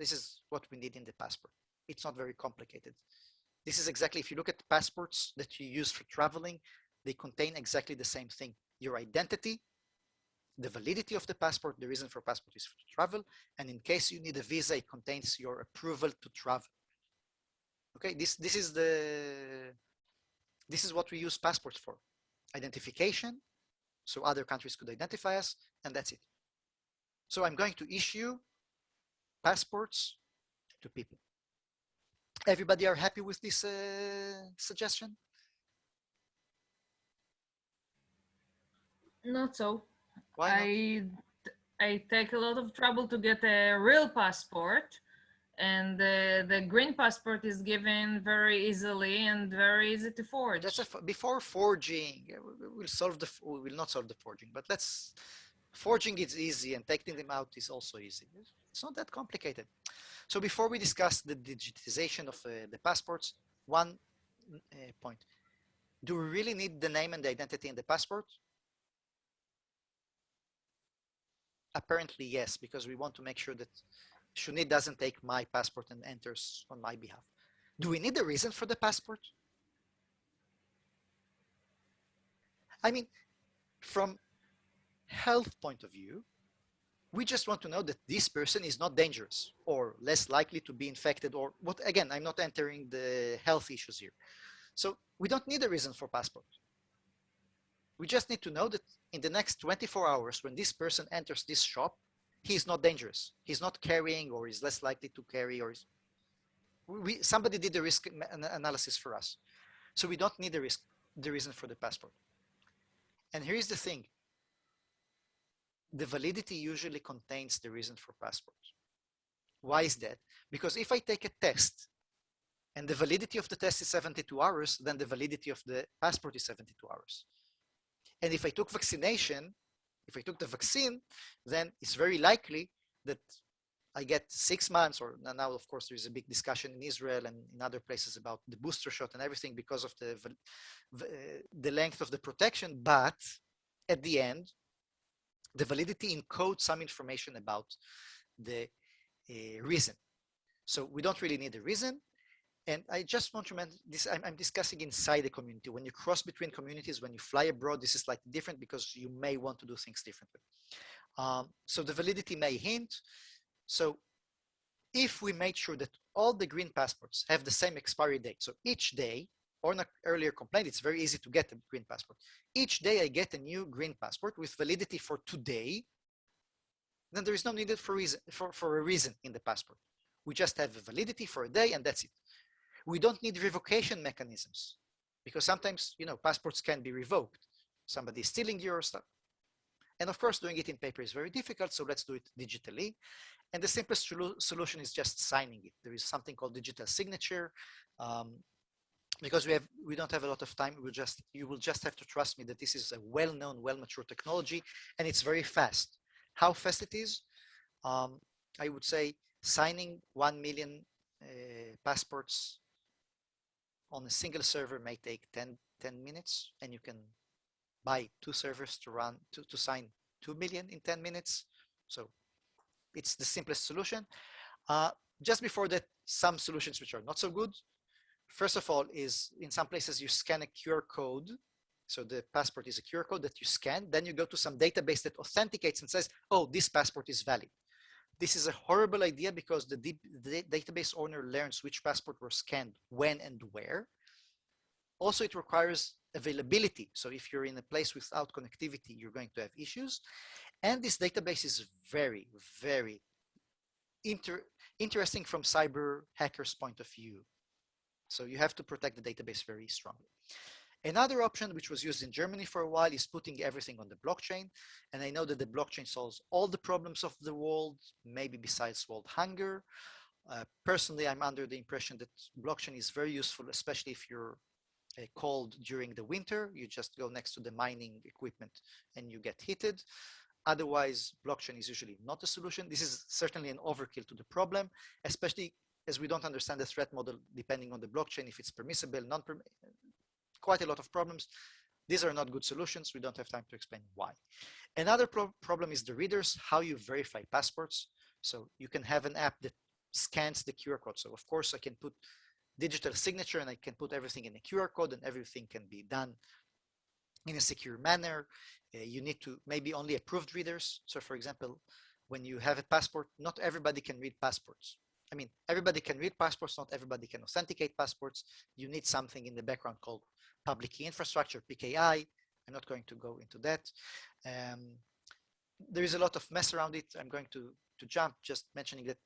This is what we need in the passport. It's not very complicated. This is exactly, if you look at the passports that you use for traveling, they contain exactly the same thing. Your identity, the validity of the passport, the reason for passport is to travel, and in case you need a visa, it contains your approval to travel. Okay, this is what we use passports for. Identification, so other countries could identify us, and that's it. So I'm going to issue passports to people. Everybody are happy with this suggestion? Not so. Why not? I take a lot of trouble to get a real passport, and the green passport is given very easily and very easy to forge. That's before forging. We will not solve the forging, but forging is easy, and taking them out is also easy. It's not that complicated. So before we discuss the digitization of the passports, one point: do we really need the name and the identity in the passport? Apparently, yes, because we want to make sure that Shunit doesn't take my passport and enters on my behalf. Do we need a reason for the passport? I mean, from health point of view, we just want to know that this person is not dangerous or less likely to be infected, or what. Again, I'm not entering the health issues here. So we don't need a reason for passport. We just need to know that in the next 24 hours, when this person enters this shop, he is not dangerous. He's not carrying, or is less likely to carry, or somebody did the risk analysis for us. So we don't need the reason for the passport. And here's the thing. The validity usually contains the reason for passport. Why is that? Because if I take a test and the validity of the test is 72 hours, then the validity of the passport is 72 hours. And if I took vaccination, if I took the vaccine, then it's very likely that I get 6 months, or now, of course, there is a big discussion in Israel and in other places about the booster shot and everything because of the length of the protection. But at the end, the validity encodes some information about the reason. So we don't really need a reason. And I just want to mention this, I'm discussing inside the community. When you cross between communities, when you fly abroad, this is slightly different because you may want to do things differently. So the validity may hint. So if we made sure that all the green passports have the same expiry date, so each day, or in an earlier complaint, it's very easy to get a green passport. Each day I get a new green passport with validity for today, then there is no need for a reason in the passport. We just have a validity for a day and that's it. We don't need revocation mechanisms because sometimes, passports can be revoked. Somebody is stealing your stuff. And of course, doing it in paper is very difficult, so let's do it digitally. And the simplest solution is just signing it. There is something called digital signature. Because we don't have a lot of time, you will just have to trust me that this is a well-known, well-mature technology, and it's very fast. How fast it is? I would say signing 1 million passports on a single server may take 10 minutes, and you can buy 2 servers to sign 2 million in 10 minutes. So it's the simplest solution. Just before that, some solutions which are not so good. First of all, is in some places you scan a QR code. So the passport is a QR code that you scan. Then you go to some database that authenticates and says, oh, this passport is valid. This is a horrible idea because the database owner learns which passport were scanned, when and where. Also, it requires availability. So if you're in a place without connectivity, you're going to have issues. And this database is very, very interesting from cyber hackers' point of view. So you have to protect the database very strongly. Another option, which was used in Germany for a while, is putting everything on the blockchain. And I know that the blockchain solves all the problems of the world, maybe besides world hunger. Personally, I'm under the impression that blockchain is very useful, especially if you're cold during the winter. You just go next to the mining equipment and you get heated. Otherwise, blockchain is usually not a solution. This is certainly an overkill to the problem, especially as we don't understand the threat model depending on the blockchain, if it's permissible, non-permissible, quite a lot of problems. These are not good solutions. We don't have time to explain why. Another problem is the readers, how you verify passports. So you can have an app that scans the QR code. So of course I can put digital signature and I can put everything in a QR code and everything can be done in a secure manner. You need to maybe only approved readers. So for example, when you have a passport, not everybody can read passports. I mean, everybody can read passports, not everybody can authenticate passports. You need something in the background called public key infrastructure, PKI. I'm not going to go into that. There is a lot of mess around it. I'm going to jump, just mentioning that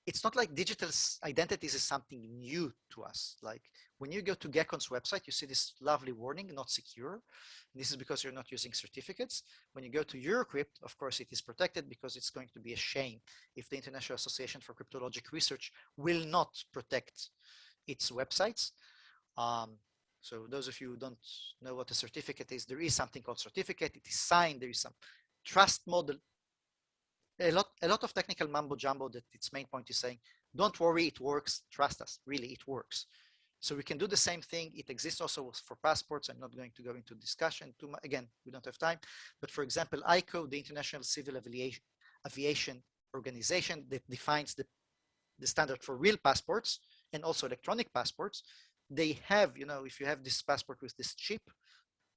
it's not like digital identities is something new to us. Like when you go to GECON's website, you see this lovely warning, not secure. This is because you're not using certificates. When you go to Eurocrypt, of course, it is protected because it's going to be a shame if the International Association for Cryptologic Research will not protect its websites. So those of you who don't know what a certificate is, there is something called certificate. It is signed. There is some trust model. A lot of technical mumbo jumbo that its main point is saying, don't worry, it works, trust us, really, it works. So we can do the same thing. It exists also for passports. I'm not going to go into discussion too much. Again, we don't have time. But for example, ICO, the International Civil Aviation Organization that defines the standard for real passports and also electronic passports, they have, if you have this passport with this chip,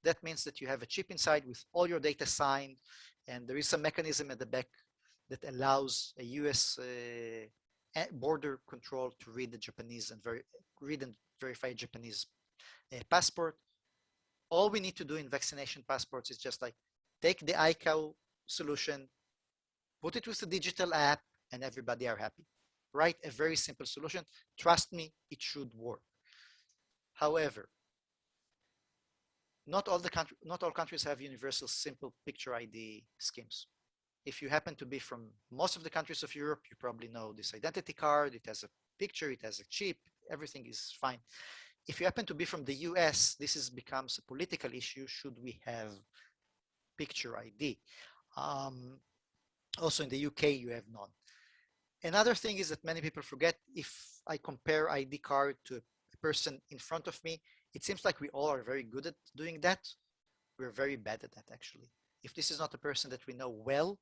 that means that you have a chip inside with all your data signed, and there is some mechanism at the back that allows a US border control to read the Japanese and read and verify Japanese passport. All we need to do in vaccination passports is just like take the ICAO solution, put it with a digital app, and everybody are happy. Right? A very simple solution. Trust me, it should work. However, not all countries have universal simple picture ID schemes. If you happen to be from most of the countries of Europe, you probably know this identity card. It has a picture, it has a chip, everything is fine. If you happen to be from the US, this becomes a political issue. Should we have picture ID? Also in the UK, you have none. Another thing is that many people forget, if I compare ID card to a person in front of me, it seems like we all are very good at doing that. We're very bad at that, actually. If this is not a person that we know well,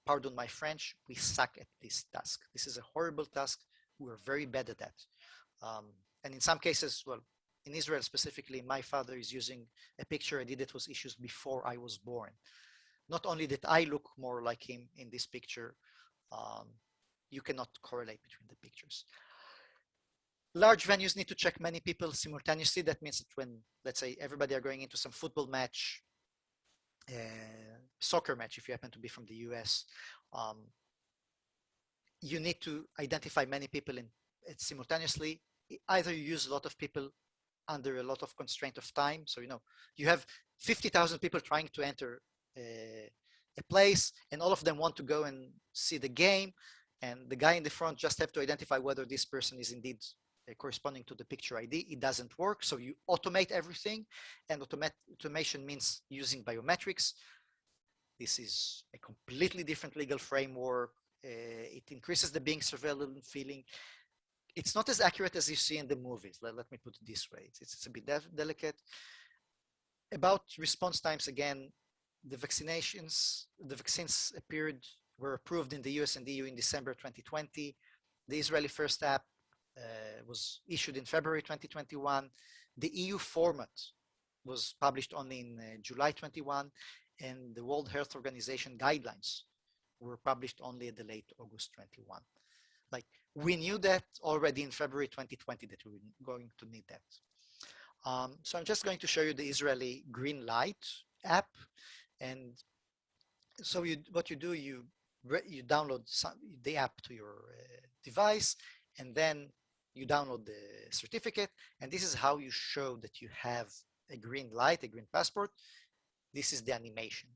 pardon my French, we suck at this task. This is a horrible task. We're very bad at that. And in some cases, well, in Israel specifically, my father is using a picture ID that was issued before I was born. Not only that I look more like him in this picture, you cannot correlate between the pictures. Large venues need to check many people simultaneously. That means that when, let's say, everybody are going into some football match, soccer match, if you happen to be from the US, you need to identify many people simultaneously. Either you use a lot of people under a lot of constraint of time. So, you have 50,000 people trying to enter a place, and all of them want to go and see the game. And the guy in the front just have to identify whether this person is indeed corresponding to the picture ID. It doesn't work. So you automate everything, and automation means using biometrics. This is a completely different legal framework. It increases the being surveilled feeling. It's not as accurate as you see in the movies. Let me put it this way. It's a bit delicate. About response times, again, the vaccines were approved in the US and EU in December 2020. The Israeli first app was issued in February 2021. The EU format was published only in July 21, and the World Health Organization guidelines were published only at the late August 21. Like, we knew that already in February 2020 that we were going to need that. So I'm just going to show you the Israeli green light app. And so what you do, you download the app to your device, and then you download the certificate. And this is how you show that you have a green light, a green passport. This is the animation.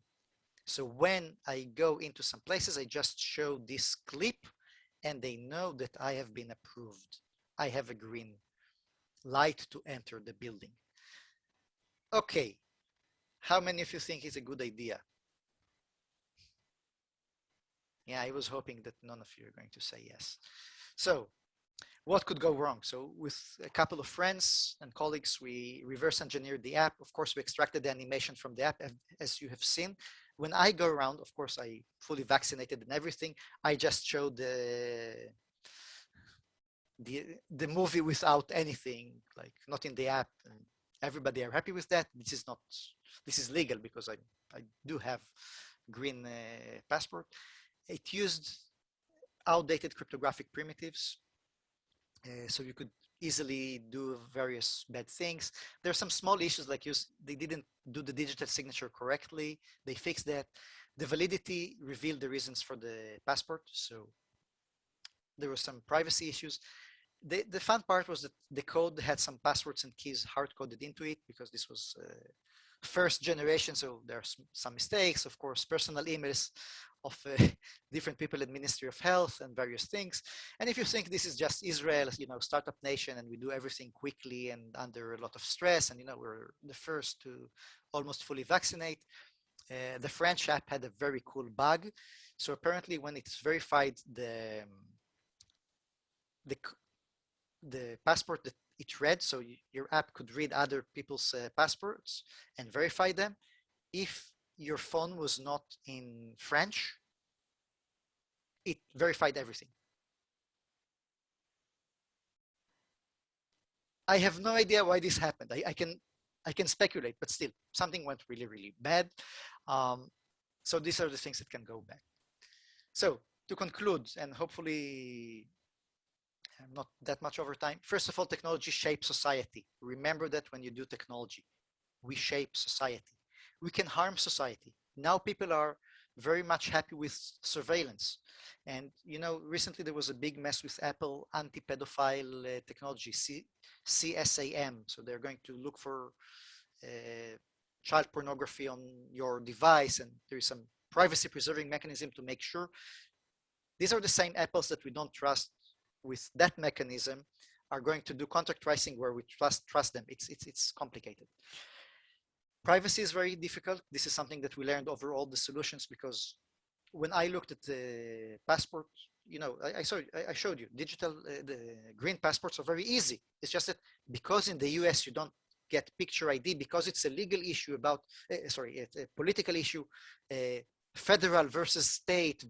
So when I go into some places, I just show this clip, and they know that I have been approved. I have a green light to enter the building. Okay, how many of you think it's a good idea? Yeah, I was hoping that none of you are going to say yes. So what could go wrong? So with a couple of friends and colleagues, we reverse engineered the app. Of course, we extracted the animation from the app, as you have seen. When I go around, of course, I fully vaccinated and everything. I just showed the the movie without anything, like not in the app, and everybody are happy with that. This is legal because I do have green passport. It used outdated cryptographic primitives, so you could easily do various bad things. There are some small issues like they didn't do the digital signature correctly. They fixed that. The validity revealed the reasons for the passport, so there were some privacy issues. The fun part was that the code had some passwords and keys hard-coded into it because this was first generation, so there are some mistakes. Of course, personal emails of different people in Ministry of Health and various things. And if you think this is just Israel, startup nation, and we do everything quickly and under a lot of stress, and we're the first to almost fully vaccinate, the French app had a very cool bug. So apparently, when it's verified the passport that it read, so your app could read other people's passports and verify them. If your phone was not in French, it verified everything. I have no idea why this happened. I can speculate, but still, something went really, really bad. So these are the things that can go bad. So to conclude, and hopefully not that much over time. First of all, technology shapes society. Remember that when you do technology, we shape society. We can harm society. Now people are very much happy with surveillance. And, recently there was a big mess with Apple anti-pedophile technology, CSAM. So they're going to look for child pornography on your device, and there is some privacy preserving mechanism to make sure. These are the same apples that we don't trust with that mechanism are going to do contact tracing where we trust them. It's complicated. Privacy is very difficult. This is something that we learned over all the solutions, because when I looked at the passport, I showed you digital, the green passports are very easy. It's just that because in the US you don't get picture ID, because it's a legal issue about, it's a political issue, federal versus state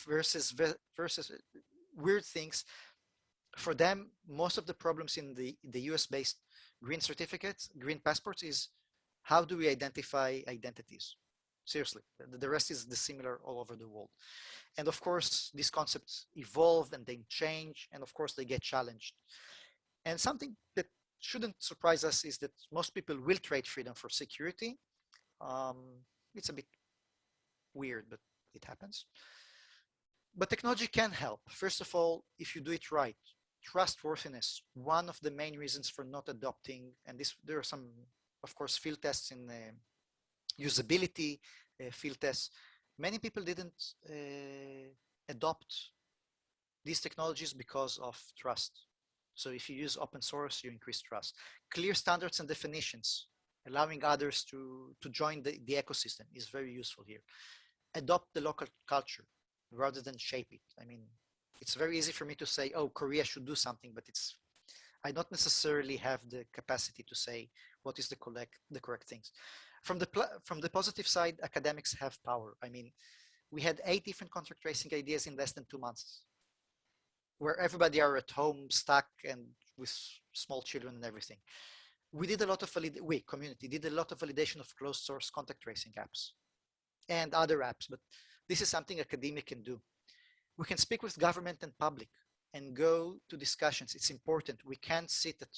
versus weird things. For them, most of the problems in the US-based green certificates, green passports, is how do we identify identities? Seriously, the rest is similar all over the world. And of course, these concepts evolve and they change, and of course they get challenged. And something that shouldn't surprise us is that most people will trade freedom for security. It's a bit weird, but it happens. But technology can help. First of all, if you do it right, trustworthiness, one of the main reasons for not adopting, and there are some, of course, field tests in usability, field tests. Many people didn't adopt these technologies because of trust. So if you use open source, you increase trust. Clear standards and definitions, allowing others to join the ecosystem is very useful here. Adopt the local culture rather than shape it. I mean, it's very easy for me to say, oh, Korea should do something, but I don't necessarily have the capacity to say what is the correct things. From the positive side, academics have power. I mean, we had 8 different contact tracing ideas in less than 2 months, where everybody are at home, stuck, and with small children and everything. We did a lot of community did a lot of validation of closed source contact tracing apps and other apps, but this is something academic can do. We can speak with government and public and go to discussions. It's important. We can't sit at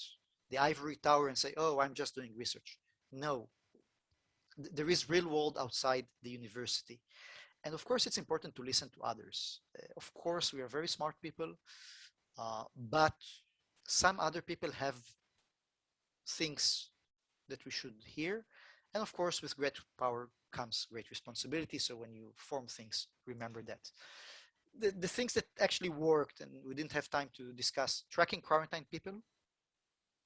the ivory tower and say, oh, I'm just doing research. No, there is real world outside the university. And of course, it's important to listen to others. Of course, we are very smart people, but some other people have things that we should hear. And of course, with great power comes great responsibility. So when you form things, remember that. The things that actually worked, and we didn't have time to discuss, tracking quarantine people.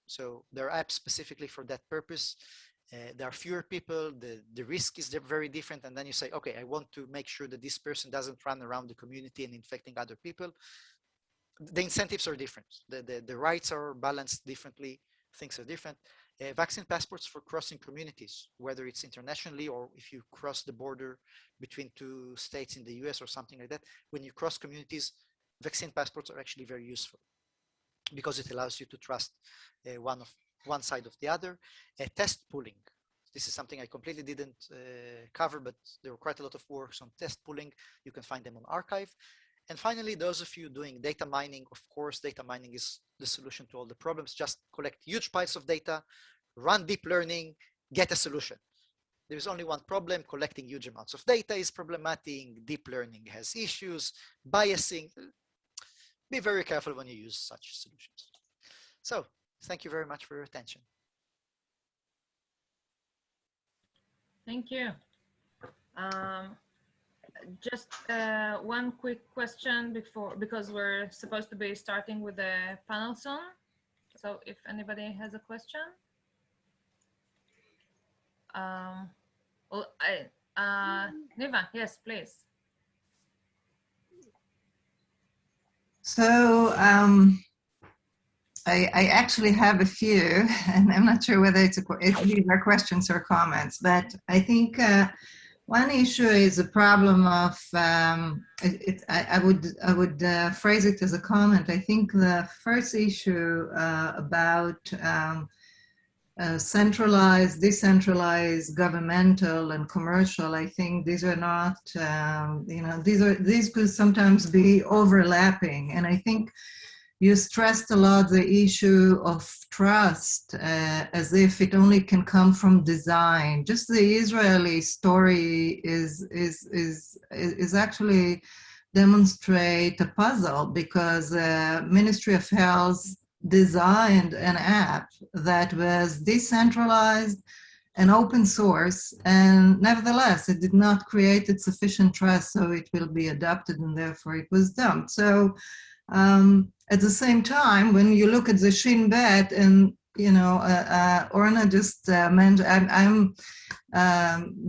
So there are apps specifically for that purpose. There are fewer people, the risk is very different. And then you say, okay, I want to make sure that this person doesn't run around the community and infecting other people. The incentives are different. The rights are balanced differently. Things are different. Vaccine passports for crossing communities, whether it's internationally or if you cross the border between 2 states in the US or something like that. When you cross communities, vaccine passports are actually very useful. because it allows you to trust one side of the other. Test pooling. This is something I completely didn't cover, but there were quite a lot of works on test pooling. You can find them on arXiv. And finally, those of you doing data mining, of course, data mining is the solution to all the problems. Just collect huge piles of data, run deep learning, get a solution. There is only one problem: collecting huge amounts of data is problematic. Deep learning has issues, biasing. Be very careful when you use such solutions. So thank you very much for your attention. Thank you. Just one quick question because we're supposed to be starting with the panel soon. So if anybody has a question. Well, Niva, yes, please. So I actually have a few, and I'm not sure whether if these are questions or comments, but I think one issue is a problem of, I would phrase it as a comment. I think the first issue about centralized, decentralized, governmental, and commercial, I think these are not, these could sometimes be overlapping. And I think you stressed a lot the issue of trust, as if it only can come from design. Just the Israeli story is actually demonstrate a puzzle, because Ministry of Health designed an app that was decentralized and open source, and nevertheless it did not create sufficient trust, so it will be adopted, and therefore it was dumped. So at the same time, when you look at the Shin Bet, and Orna just mentioned, I'm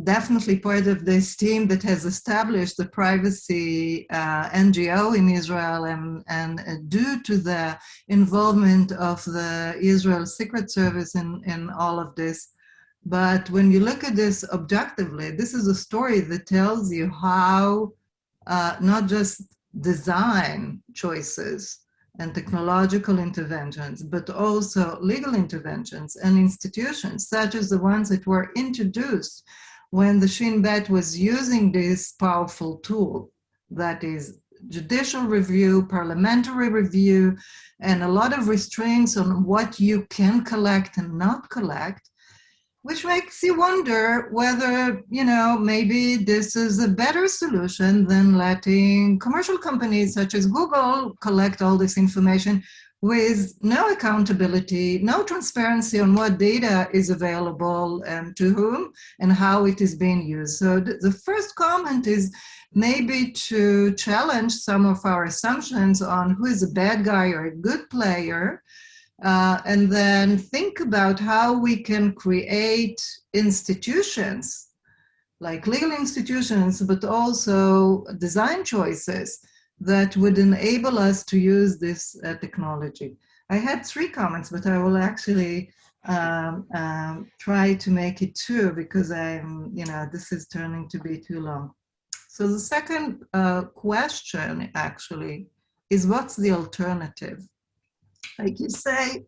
definitely part of this team that has established the privacy NGO in Israel, and due to the involvement of the Israel Secret Service in all of this. But when you look at this objectively, this is a story that tells you how not just design choices and technological interventions, but also legal interventions and institutions, such as the ones that were introduced when the Shin Bet was using this powerful tool, that is judicial review, parliamentary review, and a lot of restraints on what you can collect and not collect, which makes you wonder whether, maybe this is a better solution than letting commercial companies such as Google collect all this information with no accountability, no transparency on what data is available and to whom and how it is being used. So the first comment is maybe to challenge some of our assumptions on who is a bad guy or a good player, and then think about how we can create institutions, like legal institutions, but also design choices that would enable us to use this technology. I had 3 comments, but I will actually try to make it 2, because this is turning to be too long. So the second question actually is, what's the alternative? Like you say,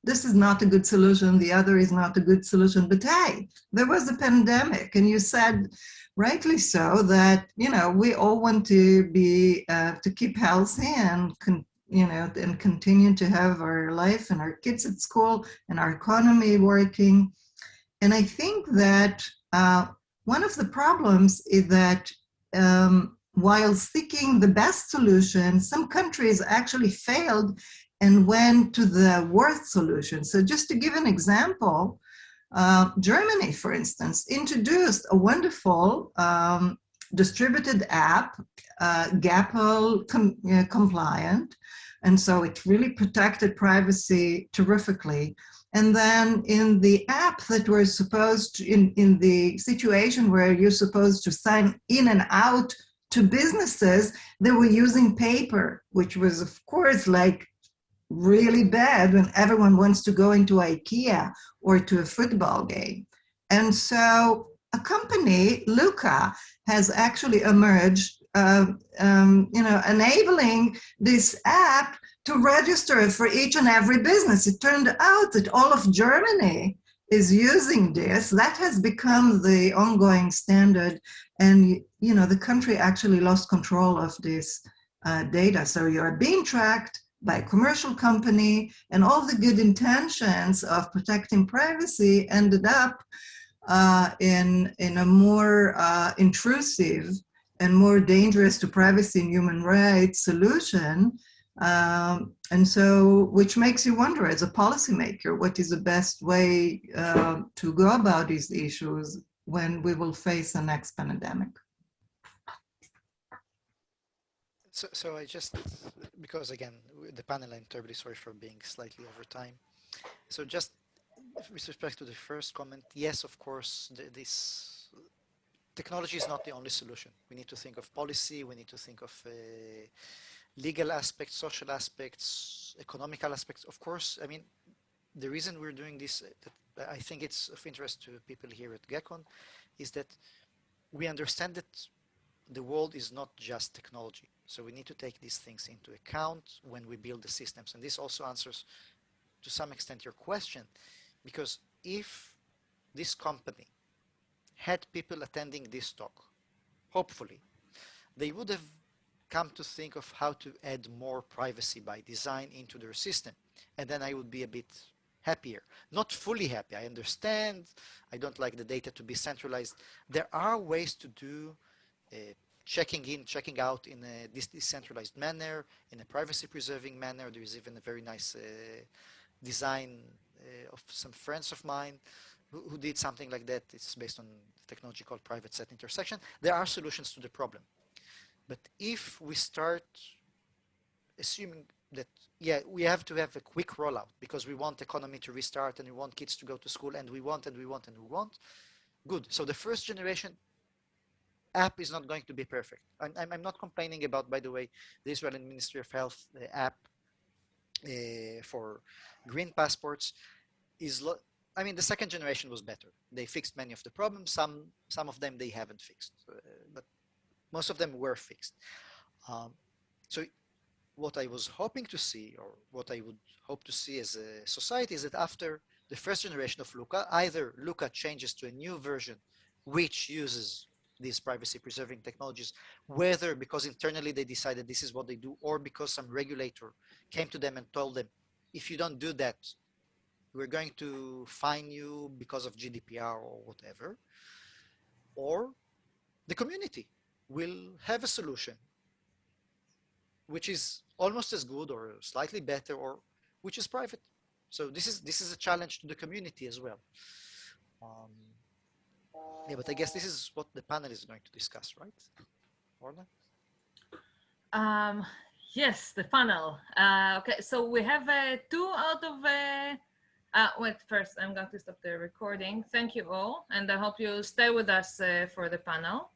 this is not a good solution, the other is not a good solution, but hey, there was a pandemic, and you said, rightly so, that, we all want to be, to keep healthy and, and continue to have our life and our kids at school and our economy working. And I think that one of the problems is that while seeking the best solution, some countries actually failed and went to the worst solution. So just to give an example, Germany, for instance, introduced a wonderful distributed app, GAPL compliant, and so it really protected privacy terrifically. And then in the app that were supposed to, in the situation where you're supposed to sign in and out to businesses, they were using paper, which was, of course, like really bad when everyone wants to go into IKEA or to a football game. And so a company, Luca, has actually emerged enabling this app to register for each and every business. It turned out that all of Germany is using this. That has become the ongoing standard, and the country actually lost control of this data. So you are being tracked by a commercial company, and all the good intentions of protecting privacy ended up in a more intrusive and more dangerous to privacy and human rights solution. And so, which makes you wonder as a policymaker, what is the best way to go about these issues when we will face the next pandemic? So I just, because again, the panel, I'm terribly sorry for being slightly over time. So just with respect to the first comment, yes, of course, this technology is not the only solution. We need to think of policy, we need to think of legal aspects, social aspects, economical aspects. Of course, I mean, the reason we're doing this, that I think it's of interest to people here at GECON, is that we understand that the world is not just technology. So we need to take these things into account when we build the systems. And this also answers, to some extent, your question, because if this company had people attending this talk, hopefully, they would have come to think of how to add more privacy by design into their system. And then I would be a bit happier. Not fully happy. I understand. I don't like the data to be centralized. There are ways to do checking in, checking out in a decentralized manner, in a privacy preserving manner. There is even a very nice design of some friends of mine who did something like that. It's based on technology called private set intersection. There are solutions to the problem. But if we start assuming that, yeah, we have to have a quick rollout because we want the economy to restart and we want kids to go to school and we want, good. So the first generation app is not going to be perfect. I'm not complaining about, by the way, the Israeli Ministry of Health app for green passports is, I mean, the second generation was better. They fixed many of the problems. Some of them they haven't fixed, but most of them were fixed. So what I was hoping to see, or what I would hope to see as a society, is that after the first generation of Luca, either Luca changes to a new version which uses these privacy preserving technologies, whether because internally they decided this is what they do, or because some regulator came to them and told them, if you don't do that, we're going to fine you because of GDPR or whatever, or the community will have a solution which is almost as good or slightly better, or which is private. So this is a challenge to the community as well. Yeah, but I guess this is what the panel is going to discuss, right? Orla? Yes, the panel. Okay, so we have 2 out of wait, first I'm going to stop the recording. Thank you all, and I hope you stay with us for the panel.